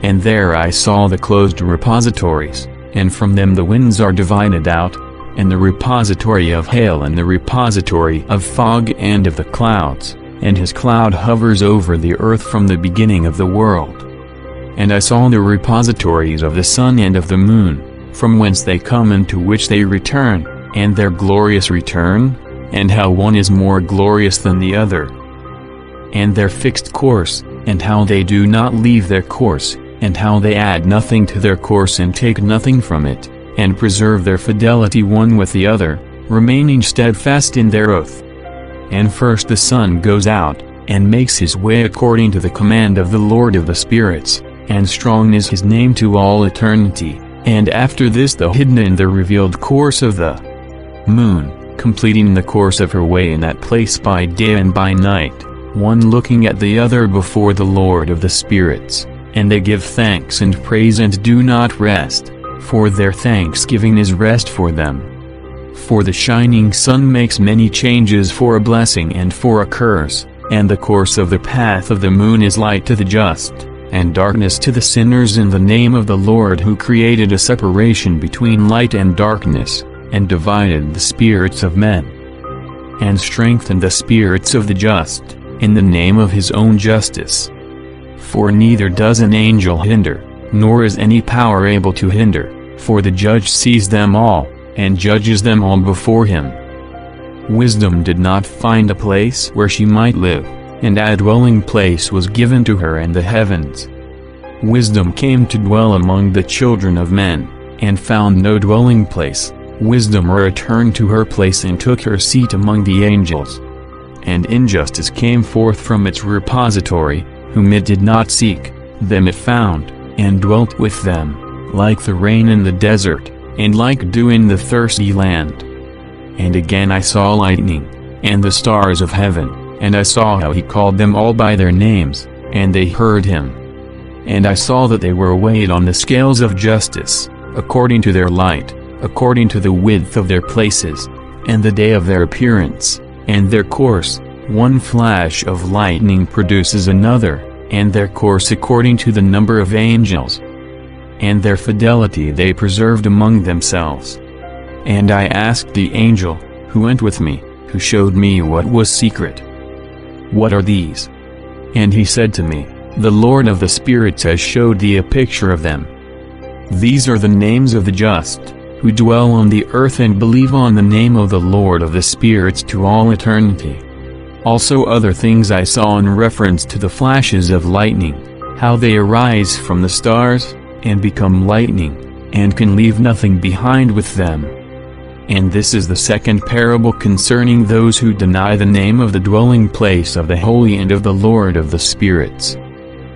And there I saw the closed repositories, and from them the winds are divided out, and the repository of hail and the repository of fog and of the clouds, and his cloud hovers over the earth from the beginning of the world. And I saw the repositories of the sun and of the moon, from whence they come and to which they return, and their glorious return, and how one is more glorious than the other, and their fixed course, and how they do not leave their course, and how they add nothing to their course and take nothing from it, and preserve their fidelity one with the other, remaining steadfast in their oath. And first the sun goes out, and makes his way according to the command of the Lord of the spirits, and strong is his name to all eternity, and after this the hidden and the revealed course of the moon, completing the course of her way in that place by day and by night, one looking at the other before the Lord of the spirits, and they give thanks and praise and do not rest, for their thanksgiving is rest for them. For the shining sun makes many changes for a blessing and for a curse, and the course of the path of the moon is light to the just, and darkness to the sinners in the name of the Lord who created a separation between light and darkness, and divided the spirits of men, and strengthened the spirits of the just, in the name of his own justice. For neither does an angel hinder, nor is any power able to hinder, for the judge sees them all, and judges them all before him. Wisdom did not find a place where she might live, and a dwelling place was given to her in the heavens. Wisdom came to dwell among the children of men, and found no dwelling place. Wisdom returned to her place and took her seat among the angels. And injustice came forth from its repository, whom it did not seek, them it found, and dwelt with them, like the rain in the desert, and like dew in the thirsty land. And again I saw lightning, and the stars of heaven, and I saw how he called them all by their names, and they heard him. And I saw that they were weighed on the scales of justice, according to their light, according to the width of their places, and the day of their appearance, and their course. One flash of lightning produces another, and their course according to the number of angels. And their fidelity they preserved among themselves. And I asked the angel, who went with me, who showed me what was secret. What are these? And he said to me, The Lord of the spirits has showed thee a picture of them. These are the names of the just, who dwell on the earth and believe on the name of the Lord of the spirits to all eternity. Also other things I saw in reference to the flashes of lightning, how they arise from the stars, and become lightning, and can leave nothing behind with them. And this is the second parable concerning those who deny the name of the dwelling place of the holy and of the Lord of the spirits.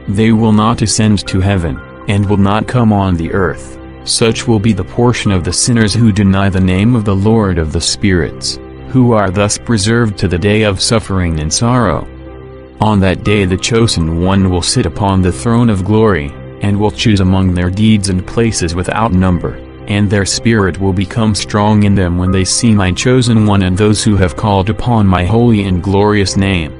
They will not ascend to heaven, and will not come on the earth, Such will be the portion of the sinners who deny the name of the Lord of the spirits, who are thus preserved to the day of suffering and sorrow. On that day the chosen one will sit upon the throne of glory, and will choose among their deeds and places without number, and their spirit will become strong in them when they see my chosen one and those who have called upon my holy and glorious name.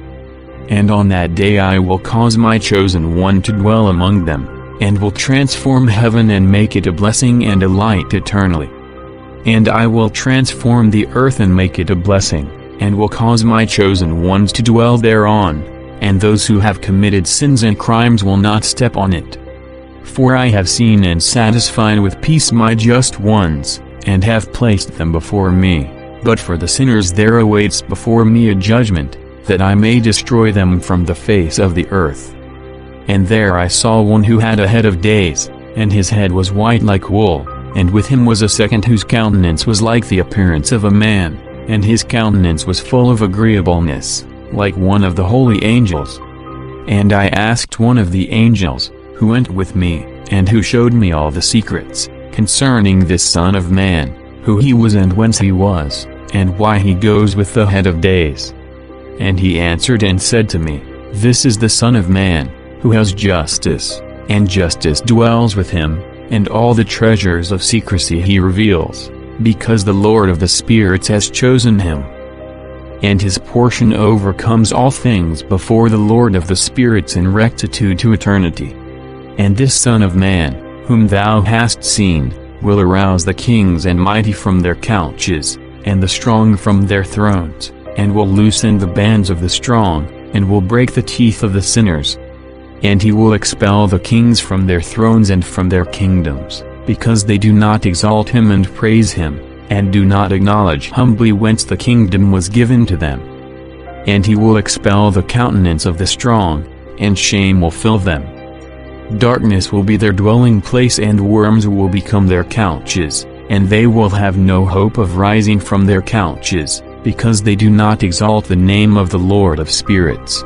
And on that day I will cause my chosen one to dwell among them, and will transform heaven and make it a blessing and a light eternally. And I will transform the earth and make it a blessing, and will cause my chosen ones to dwell thereon, and those who have committed sins and crimes will not step on it. For I have seen and satisfied with peace my just ones, and have placed them before me, but for the sinners there awaits before me a judgment, that I may destroy them from the face of the earth. And there I saw one who had a head of days, and his head was white like wool, and with him was a second whose countenance was like the appearance of a man, and his countenance was full of agreeableness, like one of the holy angels. And I asked one of the angels, who went with me, and who showed me all the secrets, concerning this Son of Man, who he was and whence he was, and why he goes with the head of days. And he answered and said to me, This is the Son of Man, who has justice, and justice dwells with him, and all the treasures of secrecy he reveals, because the Lord of the spirits has chosen him. And his portion overcomes all things before the Lord of the spirits in rectitude to eternity. And this Son of Man, whom thou hast seen, will arouse the kings and mighty from their couches, and the strong from their thrones, and will loosen the bands of the strong, and will break the teeth of the sinners. And he will expel the kings from their thrones and from their kingdoms, because they do not exalt him and praise him, and do not acknowledge humbly whence the kingdom was given to them. And he will expel the countenance of the strong, and shame will fill them. Darkness will be their dwelling place and worms will become their couches, and they will have no hope of rising from their couches, because they do not exalt the name of the Lord of spirits.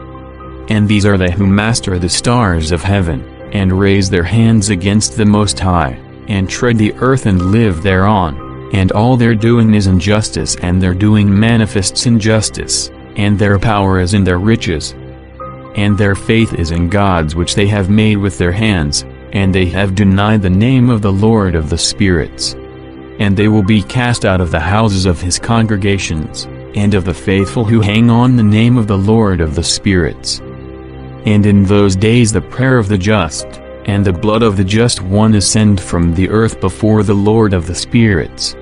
And these are they who master the stars of heaven, and raise their hands against the Most High, and tread the earth and live thereon, and all their doing is injustice and their doing manifests injustice, and their power is in their riches. And their faith is in gods which they have made with their hands, and they have denied the name of the Lord of the spirits. And they will be cast out of the houses of his congregations, and of the faithful who hang on the name of the Lord of the spirits. And in those days the prayer of the just, and the blood of the just one ascend from the earth before the Lord of the spirits.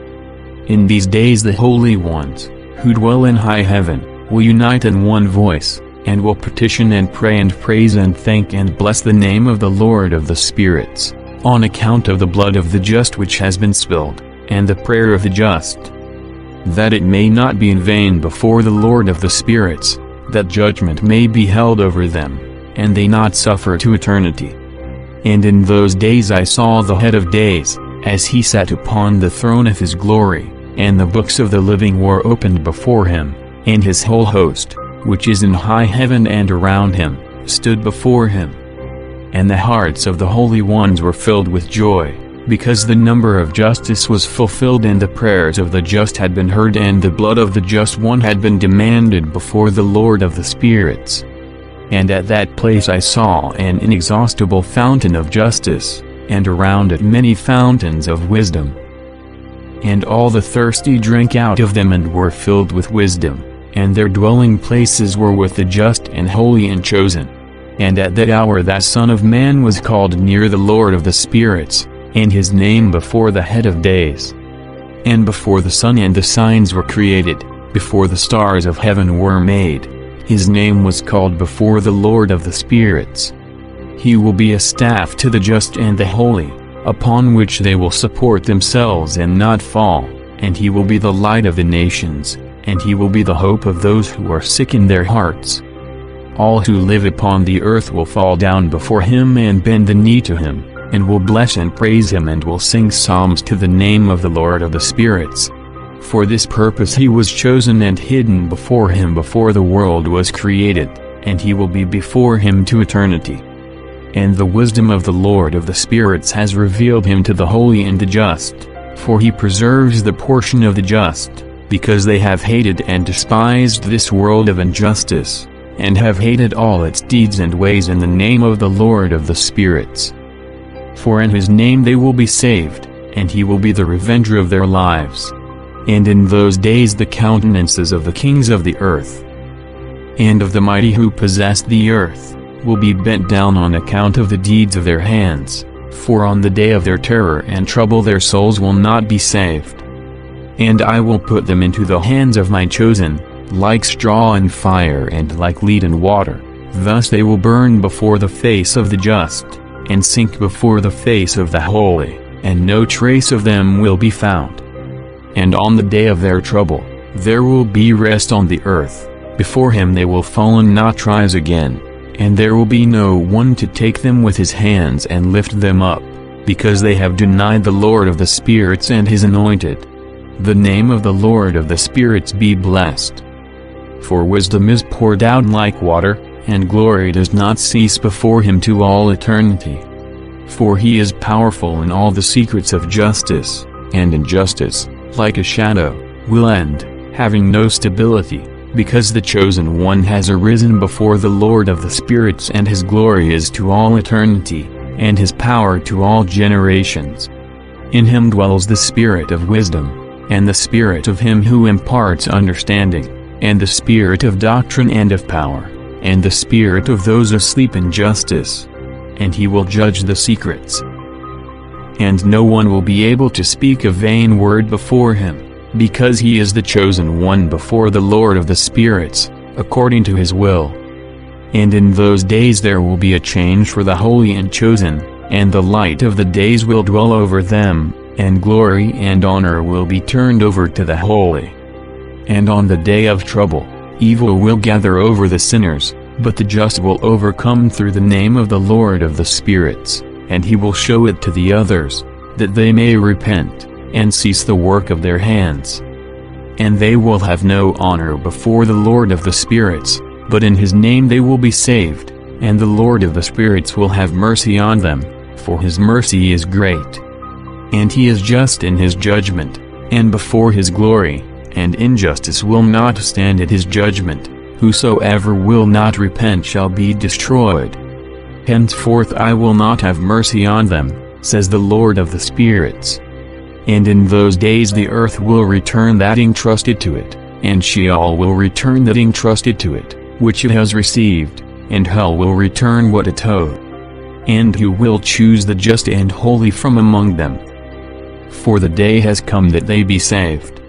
In these days the holy ones, who dwell in high heaven, will unite in one voice, and will petition and pray and praise and thank and bless the name of the Lord of the spirits, on account of the blood of the just which has been spilled, and the prayer of the just, that it may not be in vain before the Lord of the spirits, that judgment may be held over them, and they not suffer to eternity. And in those days I saw the head of days, as he sat upon the throne of his glory, and the books of the living were opened before him, and his whole host, which is in high heaven and around him, stood before him. And the hearts of the holy ones were filled with joy, because the number of justice was fulfilled and the prayers of the just had been heard and the blood of the just one had been demanded before the Lord of the spirits. And at that place I saw an inexhaustible fountain of justice, and around it many fountains of wisdom. And all the thirsty drank out of them and were filled with wisdom, and their dwelling places were with the just and holy and chosen. And at that hour that Son of Man was called near the Lord of the spirits, and his name before the head of days. And before the sun and the signs were created, before the stars of heaven were made, his name was called before the Lord of the spirits. He will be a staff to the just and the holy, upon which they will support themselves and not fall, and he will be the light of the nations, and he will be the hope of those who are sick in their hearts. All who live upon the earth will fall down before him and bend the knee to him, and will bless and praise him and will sing psalms to the name of the Lord of the spirits. For this purpose he was chosen and hidden before him before the world was created, and he will be before him to eternity. and the wisdom of the Lord of the spirits has revealed him to the holy and the just, for he preserves the portion of the just, because they have hated and despised this world of injustice, and have hated all its deeds and ways in the name of the Lord of the spirits. For in his name they will be saved, and he will be the revenger of their lives. And in those days the countenances of the kings of the earth, and of the mighty who possess the earth, will be bent down on account of the deeds of their hands, for on the day of their terror and trouble their souls will not be saved. And I will put them into the hands of my chosen, like straw in fire and like lead in water, thus they will burn before the face of the just, and sink before the face of the holy, and no trace of them will be found. And on the day of their trouble, there will be rest on the earth, before him they will fall and not rise again, and there will be no one to take them with his hands and lift them up, because they have denied the Lord of the spirits and his anointed. The name of the Lord of the spirits be blessed. For wisdom is poured out like water, and glory does not cease before him to all eternity. For he is powerful in all the secrets of justice, and injustice, like a shadow, will end, having no stability, because the chosen one has arisen before the Lord of the spirits, and his glory is to all eternity, and his power to all generations. In him dwells the spirit of wisdom, and the spirit of him who imparts understanding, and the spirit of doctrine and of power, and the spirit of those asleep in justice. And he will judge the secrets. And no one will be able to speak a vain word before him, because he is the chosen one before the Lord of the spirits, according to his will. And in those days there will be a change for the holy and chosen, and the light of the days will dwell over them, and glory and honor will be turned over to the holy. And on the day of trouble, evil will gather over the sinners, but the just will overcome through the name of the Lord of the spirits, and he will show it to the others, that they may repent, and cease the work of their hands. And they will have no honor before the Lord of the spirits, but in his name they will be saved, and the Lord of the spirits will have mercy on them, for his mercy is great. And he is just in his judgment, and before his glory, and injustice will not stand at his judgment. Whosoever will not repent shall be destroyed. Henceforth I will not have mercy on them, says the Lord of the spirits. And in those days the earth will return that entrusted to it, and Sheol will return that entrusted to it, which it has received, and hell will return what it owed. And who will choose the just and holy from among them? For the day has come that they be saved.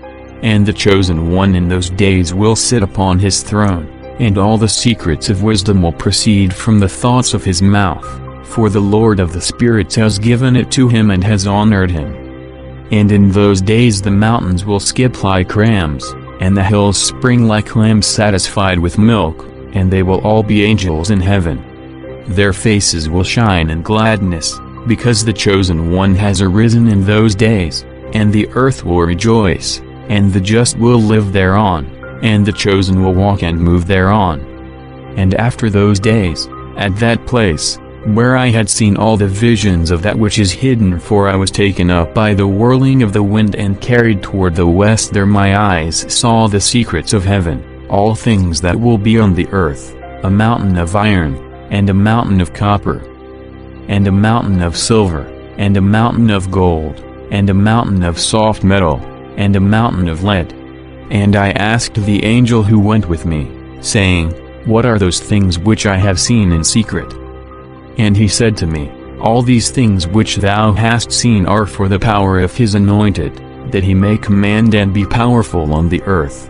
And the chosen one in those days will sit upon his throne, and all the secrets of wisdom will proceed from the thoughts of his mouth, for the Lord of the spirits has given it to him and has honored him. And in those days the mountains will skip like rams, and the hills spring like lambs satisfied with milk, and they will all be angels in heaven. Their faces will shine in gladness, because the chosen one has arisen in those days, and the earth will rejoice. And the just will live thereon, and the chosen will walk and move thereon. And after those days, at that place, where I had seen all the visions of that which is hidden, for I was taken up by the whirling of the wind and carried toward the west, there my eyes saw the secrets of heaven, all things that will be on the earth, a mountain of iron, and a mountain of copper, and a mountain of silver, and a mountain of gold, and a mountain of soft metal, and a mountain of lead. And I asked the angel who went with me, saying, What are those things which I have seen in secret? And he said to me, All these things which thou hast seen are for the power of his anointed, that he may command and be powerful on the earth.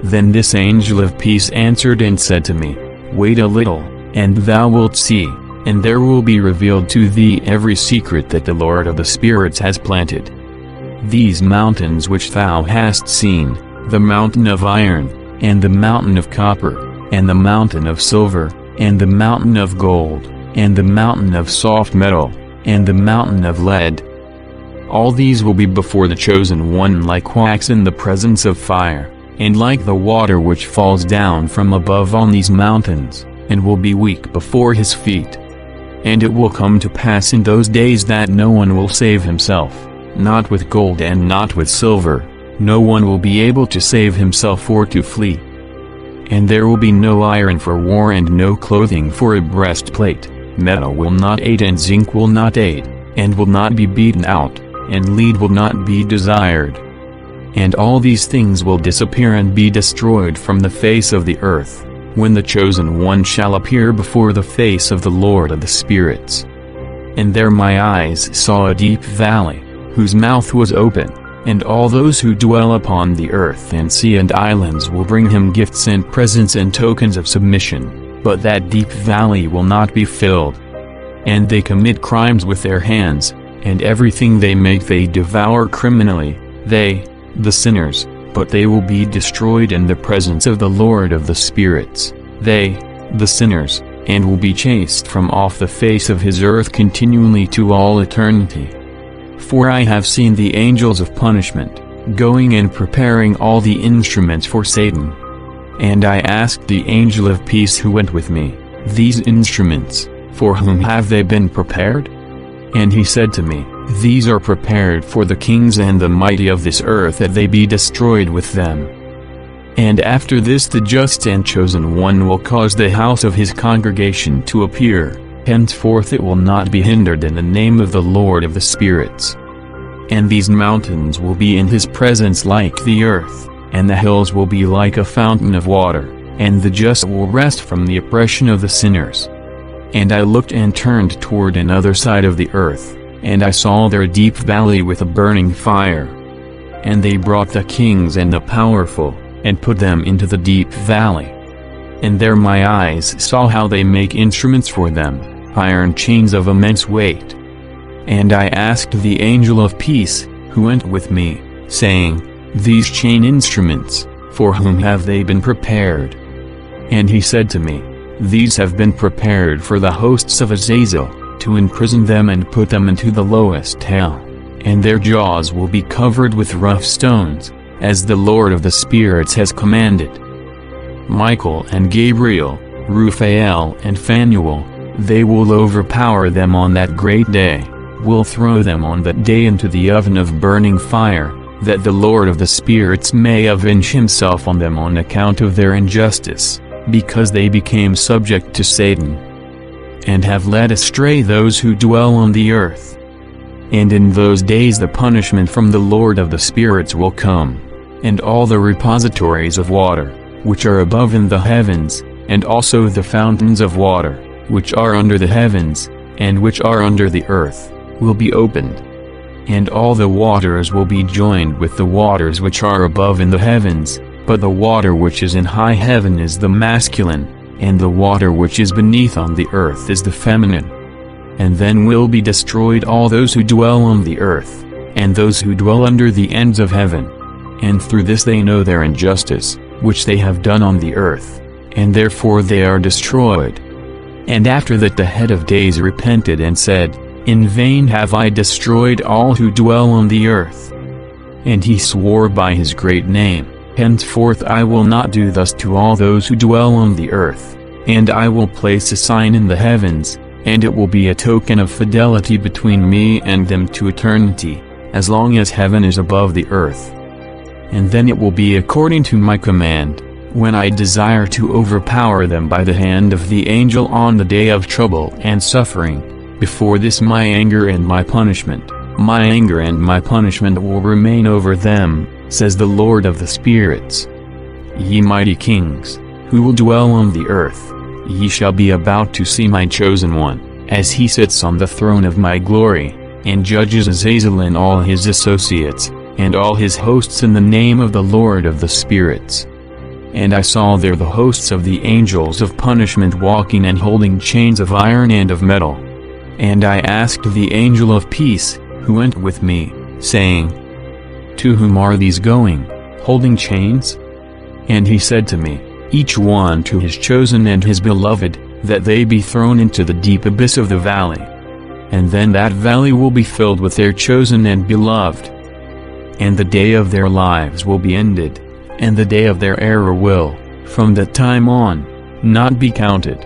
Then this angel of peace answered and said to me, Wait a little, and thou wilt see, and there will be revealed to thee every secret that the Lord of the spirits has planted. These mountains which thou hast seen, the mountain of iron, and the mountain of copper, and the mountain of silver, and the mountain of gold, and the mountain of soft metal, and the mountain of lead, all these will be before the chosen one like wax in the presence of fire, and like the water which falls down from above on these mountains, and will be weak before his feet. And it will come to pass in those days that no one will save himself, not with gold and not with silver, no one will be able to save himself or to flee. And there will be no iron for war and no clothing for a breastplate, metal will not aid and zinc will not aid, and will not be beaten out, and lead will not be desired. And all these things will disappear and be destroyed from the face of the earth, when the chosen one shall appear before the face of the Lord of the spirits. And there my eyes saw a deep valley, whose mouth was open, and all those who dwell upon the earth and sea and islands will bring him gifts and presents and tokens of submission, but that deep valley will not be filled. And they commit crimes with their hands, and everything they make they devour criminally, they, the sinners, but they will be destroyed in the presence of the Lord of the spirits, they, the sinners, and will be chased from off the face of his earth continually to all eternity. For I have seen the angels of punishment, going and preparing all the instruments for Satan. And I asked the angel of peace who went with me, these instruments, for whom have they been prepared? And he said to me, these are prepared for the kings and the mighty of this earth that they be destroyed with them. And after this the just and chosen one will cause the house of his congregation to appear, henceforth it will not be hindered in the name of the Lord of the spirits. And these mountains will be in his presence like the earth, and the hills will be like a fountain of water, and the just will rest from the oppression of the sinners. And I looked and turned toward another side of the earth, and I saw there a deep valley with a burning fire. And they brought the kings and the powerful, and put them into the deep valley. And there my eyes saw how they make instruments for them, iron chains of immense weight. And I asked the angel of peace, who went with me, saying, these chain instruments, for whom have they been prepared? And he said to me, these have been prepared for the hosts of Azazel, to imprison them and put them into the lowest hell, and their jaws will be covered with rough stones, as the Lord of the spirits has commanded. Michael and Gabriel, Raphael and Phanuel, they will overpower them on that great day, will throw them on that day into the oven of burning fire, that the Lord of the spirits may avenge himself on them on account of their injustice, because they became subject to Satan, and have led astray those who dwell on the earth. And in those days the punishment from the Lord of the spirits will come, and all the repositories of water, which are above in the heavens, and also the fountains of water, which are under the heavens, and which are under the earth, will be opened. And all the waters will be joined with the waters which are above in the heavens, but the water which is in high heaven is the masculine, and the water which is beneath on the earth is the feminine. And then will be destroyed all those who dwell on the earth, and those who dwell under the ends of heaven. And through this they know their injustice, which they have done on the earth, and therefore they are destroyed. And after that the head of days repented and said, in vain have I destroyed all who dwell on the earth. And he swore by his great name, henceforth I will not do thus to all those who dwell on the earth, and I will place a sign in the heavens, and it will be a token of fidelity between me and them to eternity, as long as heaven is above the earth. And then it will be according to my command, when I desire to overpower them by the hand of the angel on the day of trouble and suffering. Before this my anger and my punishment will remain over them, says the Lord of the spirits. Ye mighty kings, who will dwell on the earth, ye shall be about to see my chosen one, as he sits on the throne of my glory, and judges Azazel and all his associates, and all his hosts in the name of the Lord of the spirits. And I saw there the hosts of the angels of punishment walking and holding chains of iron and of metal. And I asked the angel of peace, who went with me, saying, to whom are these going, holding chains? And he said to me, each one to his chosen and his beloved, that they be thrown into the deep abyss of the valley. And then that valley will be filled with their chosen and beloved. And the day of their lives will be ended, and the day of their error will, from that time on, not be counted.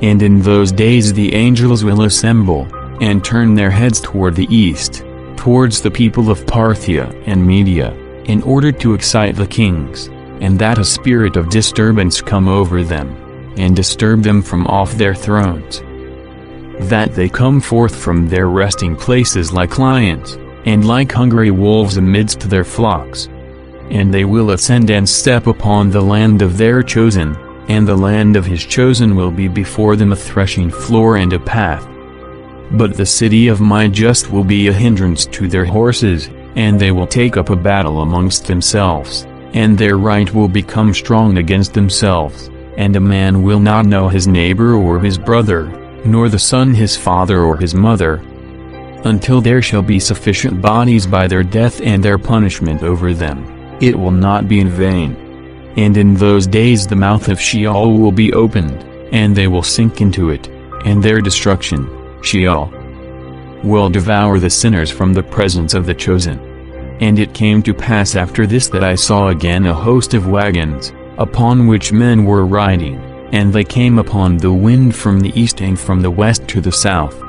And in those days the angels will assemble, and turn their heads toward the east, towards the people of Parthia and Media, in order to excite the kings, and that a spirit of disturbance come over them, and disturb them from off their thrones. That they come forth from their resting places like lions, and like hungry wolves amidst their flocks. And they will ascend and step upon the land of their chosen, and the land of his chosen will be before them a threshing floor and a path. But the city of my just will be a hindrance to their horses, and they will take up a battle amongst themselves, and their right will become strong against themselves, and a man will not know his neighbor or his brother, nor the son his father or his mother, until there shall be sufficient bodies by their death and their punishment over them. It will not be in vain. And in those days the mouth of Sheol will be opened, and they will sink into it, and their destruction, Sheol, will devour the sinners from the presence of the chosen. And it came to pass after this that I saw again a host of wagons, upon which men were riding, and they came upon the wind from the east and from the west to the south.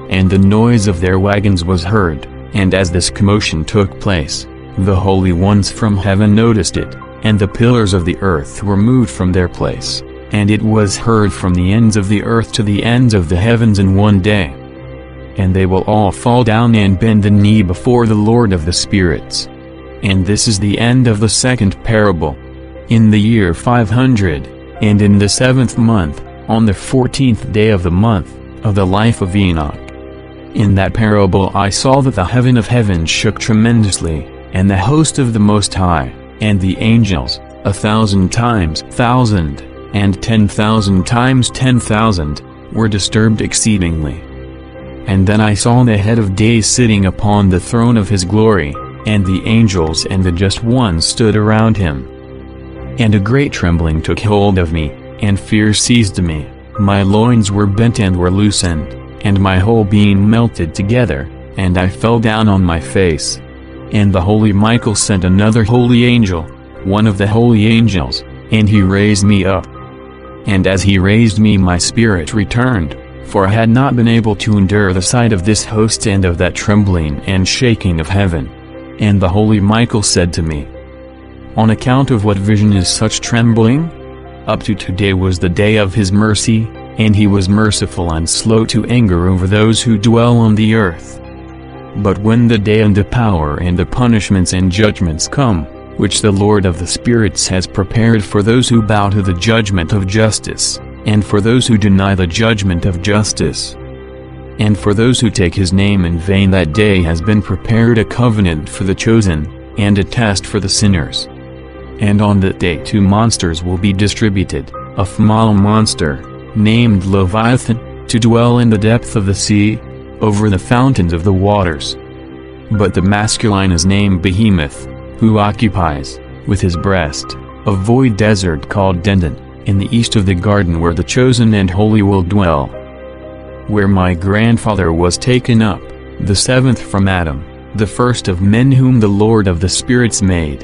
And the noise of their wagons was heard, and as this commotion took place, the holy ones from heaven noticed it, and the pillars of the earth were moved from their place, and it was heard from the ends of the earth to the ends of the heavens in one day. And they will all fall down and bend the knee before the Lord of the spirits. And this is the end of the second parable. In the year 500, and in the 7th month, on the 14th day of the month, of the life of Enoch. In that parable I saw that the heaven of heavens shook tremendously, and the host of the Most High, and the angels, 1,000 times 1,000, and 10,000 times 10,000, were disturbed exceedingly. And then I saw the head of days sitting upon the throne of his glory, and the angels and the just ones stood around him. And a great trembling took hold of me, and fear seized me, my loins were bent and were loosened, and my whole being melted together, and I fell down on my face. And the holy Michael sent another holy angel, one of the holy angels, and he raised me up. And as he raised me my spirit returned, for I had not been able to endure the sight of this host and of that trembling and shaking of heaven. And the holy Michael said to me, On account of what vision is such trembling? Up to today was the day of his mercy, and he was merciful and slow to anger over those who dwell on the earth. But when the day and the power and the punishments and judgments come, which the Lord of the spirits has prepared for those who bow to the judgment of justice, and for those who deny the judgment of justice, and for those who take his name in vain, that day has been prepared a covenant for the chosen, and a test for the sinners. And on that day 2 monsters will be distributed, a female monster, named Leviathan, to dwell in the depth of the sea, over the fountains of the waters. But the masculine is named Behemoth, who occupies, with his breast, a void desert called Dedan, in the east of the garden where the chosen and holy will dwell. Where my grandfather was taken up, the 7th from Adam, the first of men whom the Lord of the spirits made.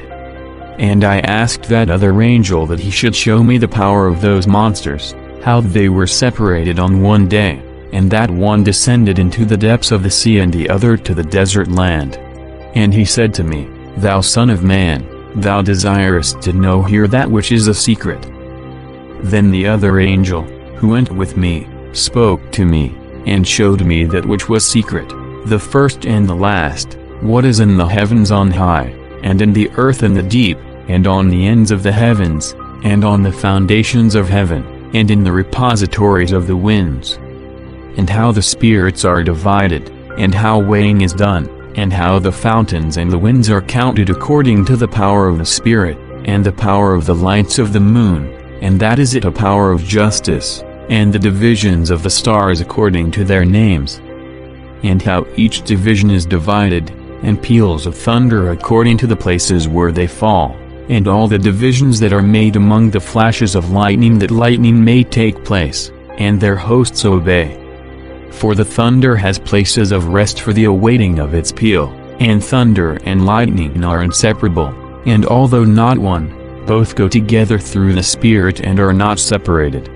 And I asked that other angel that he should show me the power of those monsters, how they were separated on one day, and that one descended into the depths of the sea and the other to the desert land. And he said to me, Thou son of man, thou desirest to know here that which is a secret. Then the other angel, who went with me, spoke to me, and showed me that which was secret, the first and the last, what is in the heavens on high, and in the earth and the deep, and on the ends of the heavens, and on the foundations of heaven, and in the repositories of the winds. And how the spirits are divided, and how weighing is done, and how the fountains and the winds are counted according to the power of the Spirit, and the power of the lights of the moon, and that is it a power of justice, and the divisions of the stars according to their names. And how each division is divided, and peals of thunder according to the places where they fall, and all the divisions that are made among the flashes of lightning, that lightning may take place, and their hosts obey. For the thunder has places of rest for the awaiting of its peal, and thunder and lightning are inseparable, and although not one, both go together through the Spirit and are not separated.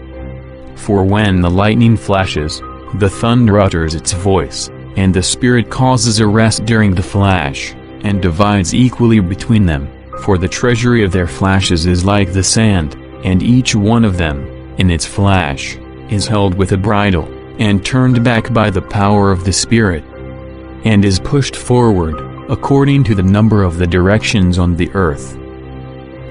For when the lightning flashes, the thunder utters its voice, and the Spirit causes a rest during the flash, and divides equally between them, for the treasury of their flashes is like the sand, and each one of them, in its flash, is held with a bridle, and turned back by the power of the Spirit, and is pushed forward, according to the number of the directions on the earth.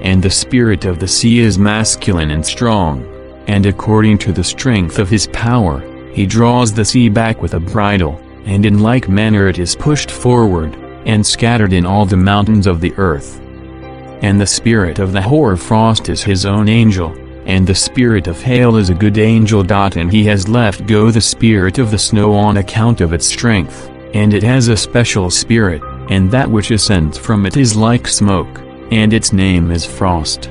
And the spirit of the sea is masculine and strong, and according to the strength of his power, he draws the sea back with a bridle, and in like manner it is pushed forward, and scattered in all the mountains of the earth. And the spirit of the hoar frost is his own angel, and the spirit of hail is a good angel. And he has left go the spirit of the snow on account of its strength, and it has a special spirit, and that which ascends from it is like smoke, and its name is frost.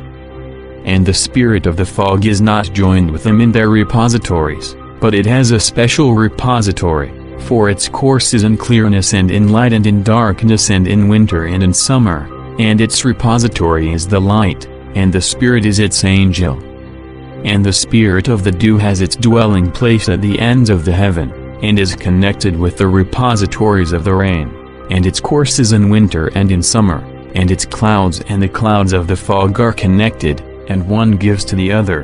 And the spirit of the fog is not joined with them in their repositories, but it has a special repository, for its course is in clearness and in light and in darkness and in winter and in summer, and its repository is the light, and the Spirit is its angel. And the spirit of the dew has its dwelling place at the ends of the heaven, and is connected with the repositories of the rain, and its course is in winter and in summer, and its clouds and the clouds of the fog are connected, and one gives to the other.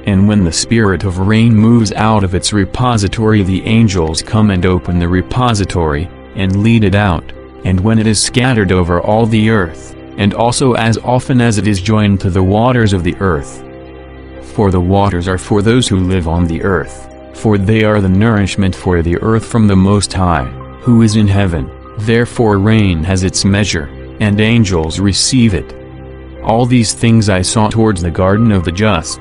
And when the spirit of rain moves out of its repository, the angels come and open the repository, and lead it out, and when it is scattered over all the earth, and also as often as it is joined to the waters of the earth. For the waters are for those who live on the earth, for they are the nourishment for the earth from the Most High, who is in heaven. Therefore rain has its measure, and angels receive it. All these things I saw towards the garden of the just.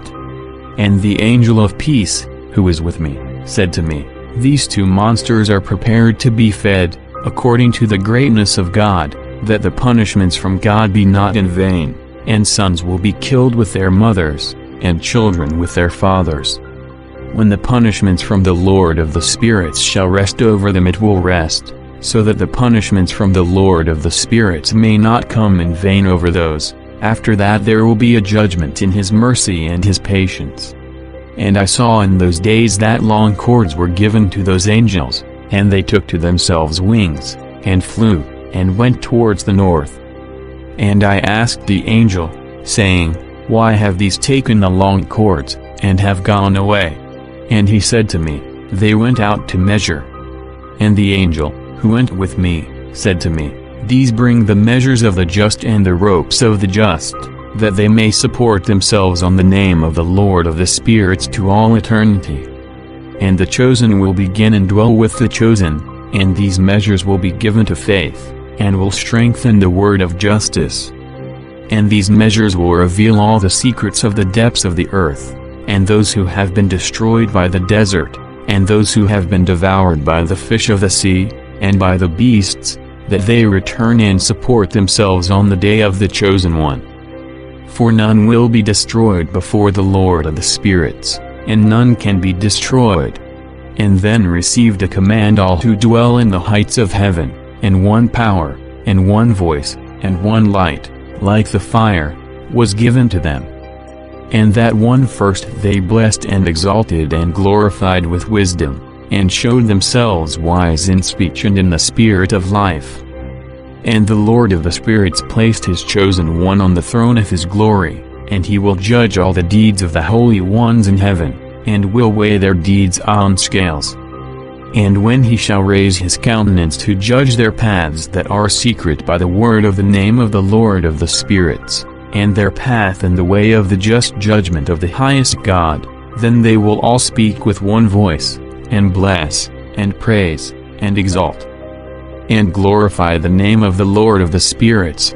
And the angel of peace, who is with me, said to me, These two monsters are prepared to be fed, according to the greatness of God, that the punishments from God be not in vain, and sons will be killed with their mothers, and children with their fathers. When the punishments from the Lord of the spirits shall rest over them, it will rest, so that the punishments from the Lord of the spirits may not come in vain over those. After that there will be a judgment in his mercy and his patience. And I saw in those days that long cords were given to those angels, and they took to themselves wings, and flew, and went towards the north. And I asked the angel, saying, Why have these taken the long cords, and have gone away? And he said to me, They went out to measure. And the angel, who went with me, said to me, These bring the measures of the just and the ropes of the just, that they may support themselves on the name of the Lord of the spirits to all eternity. And the chosen will begin and dwell with the chosen, and these measures will be given to faith, and will strengthen the word of justice. And these measures will reveal all the secrets of the depths of the earth, and those who have been destroyed by the desert, and those who have been devoured by the fish of the sea, and by the beasts, that they return and support themselves on the day of the chosen one. For none will be destroyed before the Lord of the spirits, and none can be destroyed. And then received a command all who dwell in the heights of heaven, and one power, and one voice, and one light, like the fire, was given to them. And that one first they blessed and exalted and glorified with wisdom, and showed themselves wise in speech and in the spirit of life. And the Lord of the spirits placed his chosen one on the throne of his glory, and he will judge all the deeds of the holy ones in heaven, and will weigh their deeds on scales. And when he shall raise his countenance to judge their paths that are secret by the word of the name of the Lord of the spirits, and their path in the way of the just judgment of the highest God, then they will all speak with one voice, and bless, and praise, and exalt, and glorify the name of the Lord of the spirits.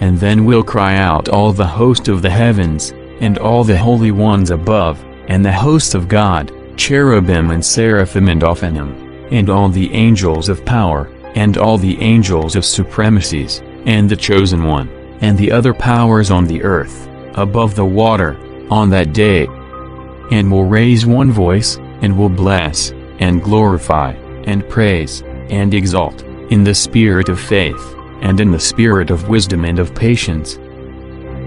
And then will cry out all the host of the heavens, and all the holy ones above, and the host of God, cherubim and seraphim and Ophanim, and all the angels of power, and all the angels of supremacies, and the chosen one, and the other powers on the earth, above the water, on that day. And will raise one voice, and will bless, and glorify, and praise, and exalt, in the spirit of faith, and in the spirit of wisdom and of patience,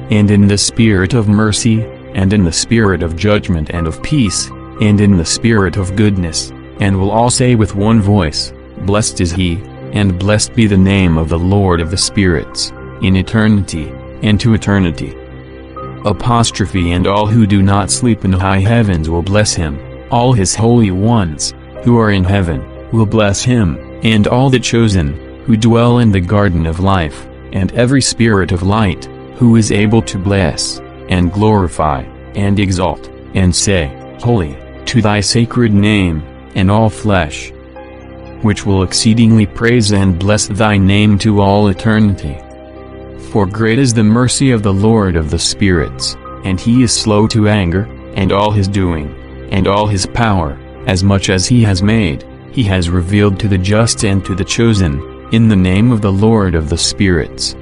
and in the spirit of mercy, and in the spirit of judgment and of peace, and in the spirit of goodness, and will all say with one voice, Blessed is he, and blessed be the name of the Lord of the spirits, in eternity, and to eternity. Apostrophe And all who do not sleep in high heavens will bless him, all his holy ones, who are in heaven, will bless him, and all the chosen, who dwell in the garden of life, and every spirit of light, who is able to bless, and glorify, and exalt, and say, Holy, to thy sacred name, and all flesh, which will exceedingly praise and bless thy name to all eternity. For great is the mercy of the Lord of the spirits, and he is slow to anger, and all his doing, and all his power, as much as he has made, he has revealed to the just and to the chosen, in the name of the Lord of the spirits.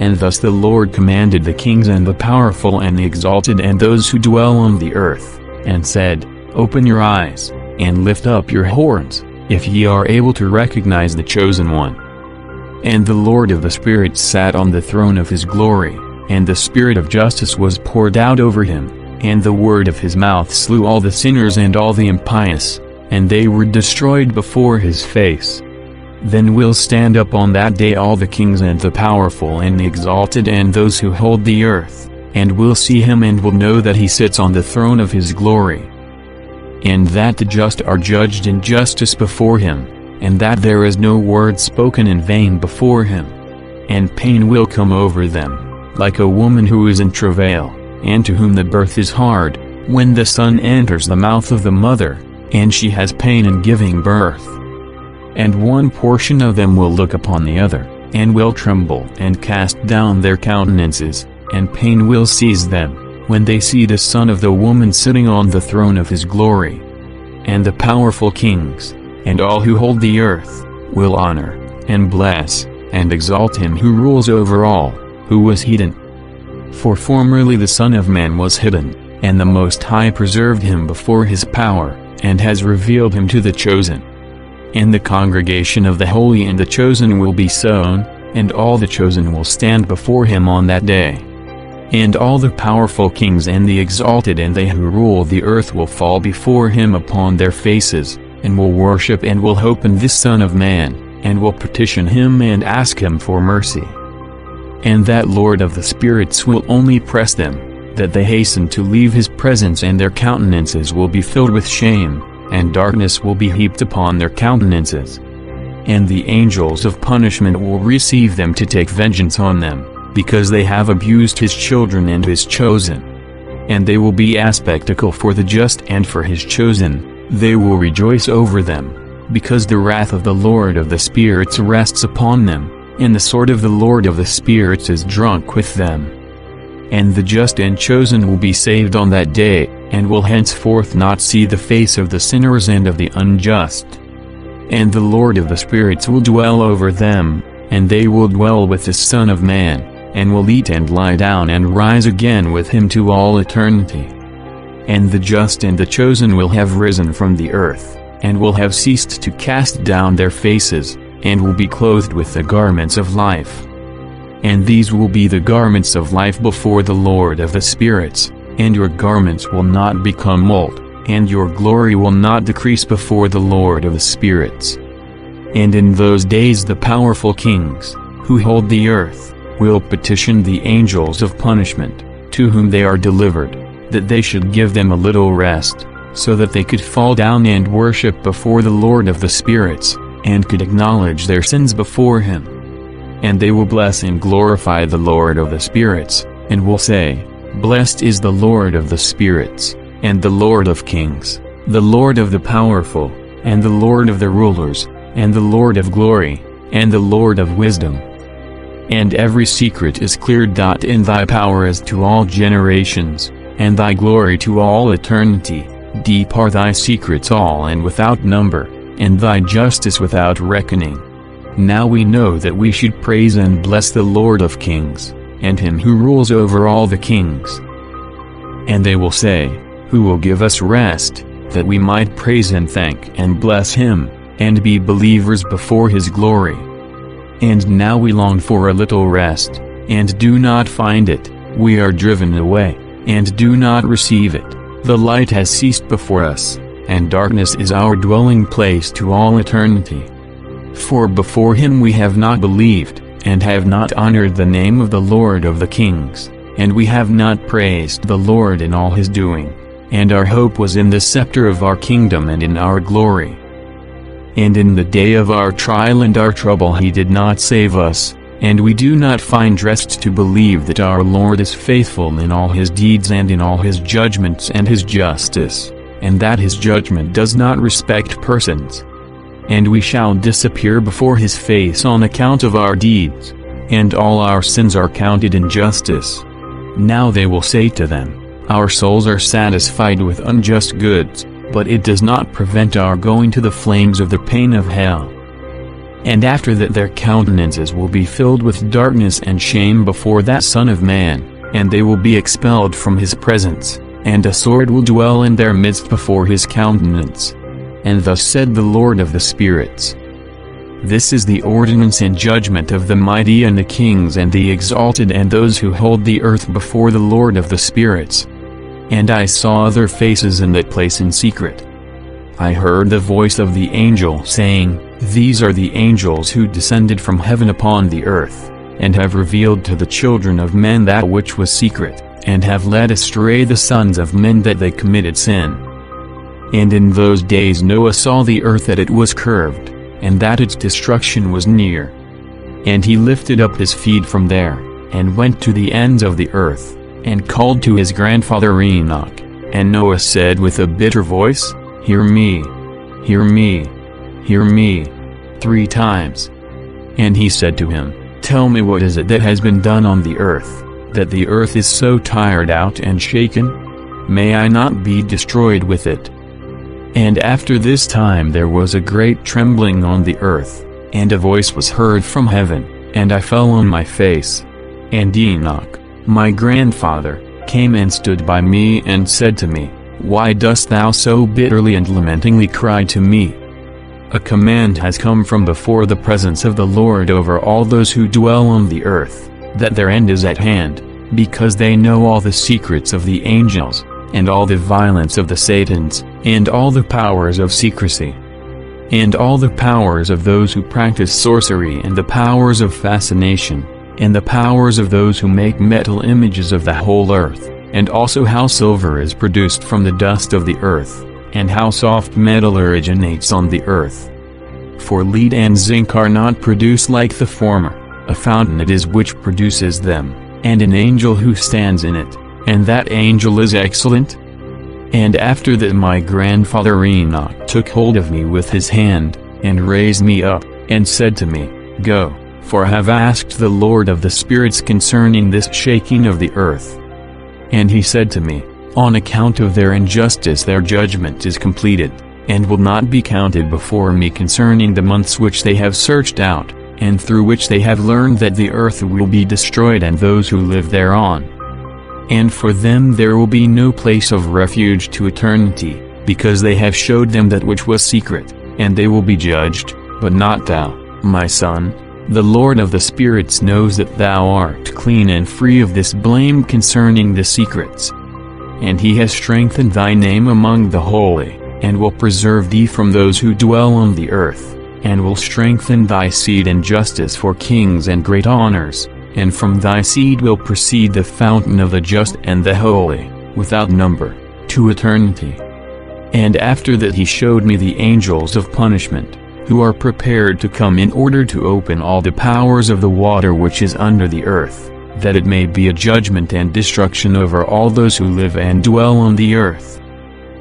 And thus the Lord commanded the kings and the powerful and the exalted and those who dwell on the earth, and said, Open your eyes, and lift up your horns, if ye are able to recognize the chosen one. And the Lord of the spirits sat on the throne of his glory, and the spirit of justice was poured out over him, and the word of his mouth slew all the sinners and all the impious, and they were destroyed before his face. Then will stand up on that day all the kings and the powerful and the exalted and those who hold the earth, and will see him and will know that he sits on the throne of his glory, and that the just are judged in justice before him, and that there is no word spoken in vain before him. And pain will come over them, like a woman who is in travail, and to whom the birth is hard, when the son enters the mouth of the mother, and she has pain in giving birth. And one portion of them will look upon the other, and will tremble and cast down their countenances, and pain will seize them, when they see the son of the woman sitting on the throne of his glory. And the powerful kings, and all who hold the earth, will honor, and bless, and exalt him who rules over all, who was hidden. For formerly the Son of Man was hidden, and the Most High preserved him before his power, and has revealed him to the chosen. And the congregation of the holy and the chosen will be sown, and all the chosen will stand before him on that day. And all the powerful kings and the exalted and they who rule the earth will fall before him upon their faces, and will worship and will hope in this Son of Man, and will petition him and ask him for mercy. And that Lord of the spirits will only press them, that they hasten to leave his presence, and their countenances will be filled with shame, and darkness will be heaped upon their countenances. And the angels of punishment will receive them to take vengeance on them, because they have abused his children and his chosen. And they will be a spectacle for the just and for his chosen, they will rejoice over them, because the wrath of the Lord of the spirits rests upon them, and the sword of the Lord of the spirits is drunk with them. And the just and chosen will be saved on that day, and will henceforth not see the face of the sinners and of the unjust. And the Lord of the spirits will dwell over them, and they will dwell with the Son of Man, and will eat and lie down and rise again with him to all eternity. And the just and the chosen will have risen from the earth, and will have ceased to cast down their faces, and will be clothed with the garments of life. And these will be the garments of life before the Lord of the spirits, and your garments will not become mold, and your glory will not decrease before the Lord of the spirits. And in those days the powerful kings, who hold the earth, will petition the angels of punishment, to whom they are delivered, that they should give them a little rest, so that they could fall down and worship before the Lord of the spirits, and could acknowledge their sins before him. And they will bless and glorify the Lord of the spirits, and will say, Blessed is the Lord of the spirits, and the Lord of kings, the Lord of the powerful, and the Lord of the rulers, and the Lord of glory, and the Lord of wisdom. And every secret is cleared. In thy power is to all generations, and thy glory to all eternity. Deep are thy secrets all and without number, and thy justice without reckoning. Now we know that we should praise and bless the Lord of kings, and him who rules over all the kings. And they will say, Who will give us rest, that we might praise and thank and bless him, and be believers before his glory? And now we long for a little rest, and do not find it, we are driven away, and do not receive it. The light has ceased before us, and darkness is our dwelling place to all eternity. For before him we have not believed, and have not honored the name of the Lord of the kings, and we have not praised the Lord in all his doing, and our hope was in the scepter of our kingdom and in our glory. And in the day of our trial and our trouble he did not save us, and we do not find rest to believe that our Lord is faithful in all his deeds and in all his judgments and his justice, and that his judgment does not respect persons. And we shall disappear before his face on account of our deeds, and all our sins are counted in justice. Now they will say to them, our souls are satisfied with unjust goods, but it does not prevent our going to the flames of the pain of hell. And after that their countenances will be filled with darkness and shame before that Son of Man, and they will be expelled from his presence, and a sword will dwell in their midst before his countenance. And thus said the Lord of the spirits. This is the ordinance and judgment of the mighty and the kings and the exalted and those who hold the earth before the Lord of the spirits. And I saw other faces in that place in secret. I heard the voice of the angel saying, These are the angels who descended from heaven upon the earth, and have revealed to the children of men that which was secret, and have led astray the sons of men that they committed sin. And in those days Noah saw the earth that it was curved, and that its destruction was near. And he lifted up his feet from there, and went to the ends of the earth, and called to his grandfather Enoch. And Noah said with a bitter voice, Hear me, hear me, hear me, 3 times. And he said to him, Tell me, what is it that has been done on the earth, that the earth is so tired out and shaken? May I not be destroyed with it? And after this time there was a great trembling on the earth, and a voice was heard from heaven, and I fell on my face. And Enoch, my grandfather, came and stood by me and said to me, Why dost thou so bitterly and lamentingly cry to me? A command has come from before the presence of the Lord over all those who dwell on the earth, that their end is at hand, because they know all the secrets of the angels, and all the violence of the Satans, and all the powers of secrecy, and all the powers of those who practice sorcery, and the powers of fascination, and the powers of those who make metal images of the whole earth, and also how silver is produced from the dust of the earth, and how soft metal originates on the earth. For lead and zinc are not produced like the former, a fountain it is which produces them, and an angel who stands in it, and that angel is excellent. And after that my grandfather Enoch took hold of me with his hand, and raised me up, and said to me, Go, for I have asked the Lord of the spirits concerning this shaking of the earth. And he said to me, On account of their injustice their judgment is completed, and will not be counted before me concerning the months which they have searched out, and through which they have learned that the earth will be destroyed and those who live thereon. And for them there will be no place of refuge to eternity, because they have showed them that which was secret, and they will be judged, but not thou, my son. The Lord of the spirits knows that thou art clean and free of this blame concerning the secrets. And he has strengthened thy name among the holy, and will preserve thee from those who dwell on the earth, and will strengthen thy seed in justice for kings and great honors. And from thy seed will proceed the fountain of the just and the holy, without number, to eternity. And after that he showed me the angels of punishment, who are prepared to come in order to open all the powers of the water which is under the earth, that it may be a judgment and destruction over all those who live and dwell on the earth.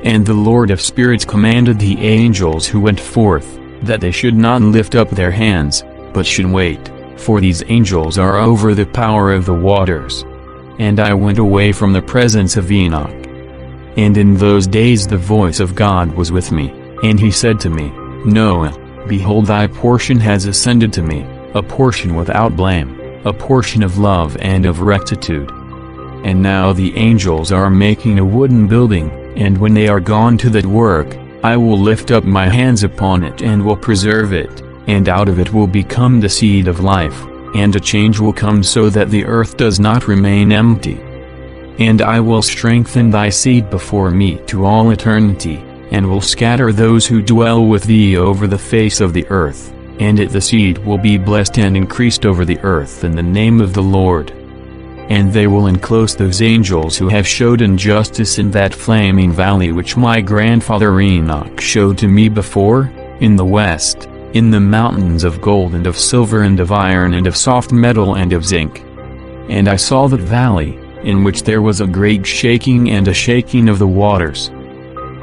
And the Lord of spirits commanded the angels who went forth, that they should not lift up their hands, but should wait. For these angels are over the power of the waters. And I went away from the presence of Enoch. And in those days the voice of God was with me, and he said to me, Noah, behold thy portion has ascended to me, a portion without blame, a portion of love and of rectitude. And now the angels are making a wooden building, and when they are gone to that work, I will lift up my hands upon it and will preserve it. And out of it will become the seed of life, and a change will come so that the earth does not remain empty. And I will strengthen thy seed before me to all eternity, and will scatter those who dwell with thee over the face of the earth, and the seed will be blessed and increased over the earth in the name of the Lord. And they will enclose those angels who have showed injustice in that flaming valley which my grandfather Enoch showed to me before, in the west, in the mountains of gold and of silver and of iron and of soft metal and of zinc. And I saw that valley, in which there was a great shaking and a shaking of the waters.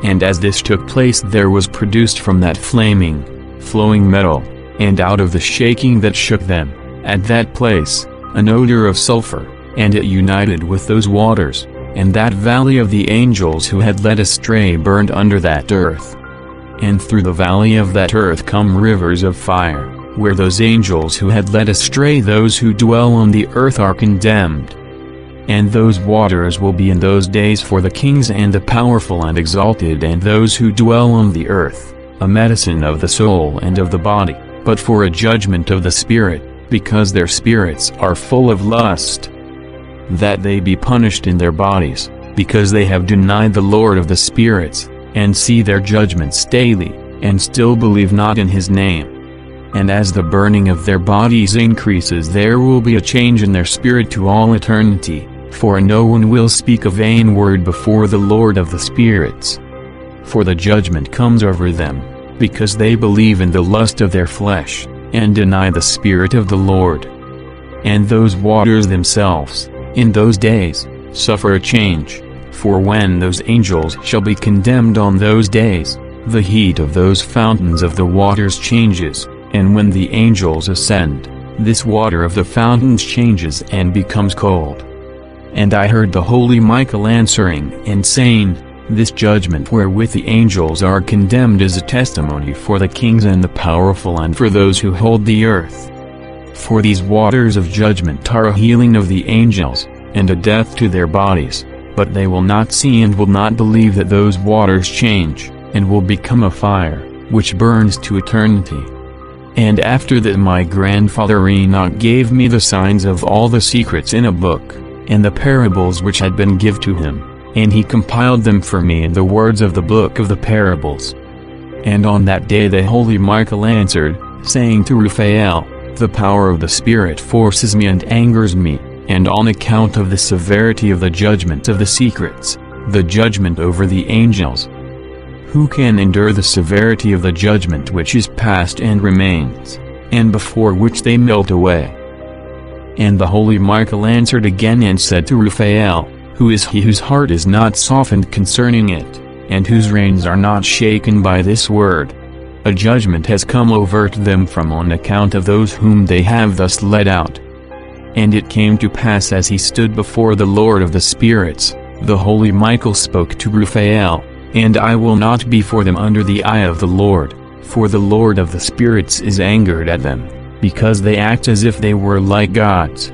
And as this took place there was produced from that flaming, flowing metal, and out of the shaking that shook them, at that place, an odor of sulfur, and it united with those waters, and that valley of the angels who had led astray burned under that earth. And through the valley of that earth come rivers of fire, where those angels who had led astray those who dwell on the earth are condemned. And those waters will be in those days for the kings and the powerful and exalted and those who dwell on the earth, a medicine of the soul and of the body, but for a judgment of the spirit, because their spirits are full of lust, that they be punished in their bodies, because they have denied the Lord of the spirits, and see their judgments daily, and still believe not in his name. And as the burning of their bodies increases there will be a change in their spirit to all eternity, for no one will speak a vain word before the Lord of the spirits. For the judgment comes over them, because they believe in the lust of their flesh, and deny the Spirit of the Lord. And those waters themselves, in those days, suffer a change, for when those angels shall be condemned on those days, the heat of those fountains of the waters changes, and when the angels ascend, this water of the fountains changes and becomes cold. And I heard the holy Michael answering and saying, this judgment wherewith the angels are condemned is a testimony for the kings and the powerful and for those who hold the earth. For these waters of judgment are a healing of the angels, and a death to their bodies, but they will not see and will not believe that those waters change, and will become a fire, which burns to eternity. And after that my grandfather Enoch gave me the signs of all the secrets in a book, and the parables which had been given to him, and he compiled them for me in the words of the book of the parables. And on that day the holy Michael answered, saying to Raphael, the power of the Spirit forces me and angers me, and on account of the severity of the judgment of the secrets, the judgment over the angels. Who can endure the severity of the judgment which is past and remains, and before which they melt away? And the holy Michael answered again and said to Raphael, who is he whose heart is not softened concerning it, and whose reins are not shaken by this word? A judgment has come over to them from on account of those whom they have thus led out. And it came to pass as he stood before the Lord of the spirits, the holy Michael spoke to Raphael, and I will not be for them under the eye of the Lord, for the Lord of the spirits is angered at them, because they act as if they were like gods.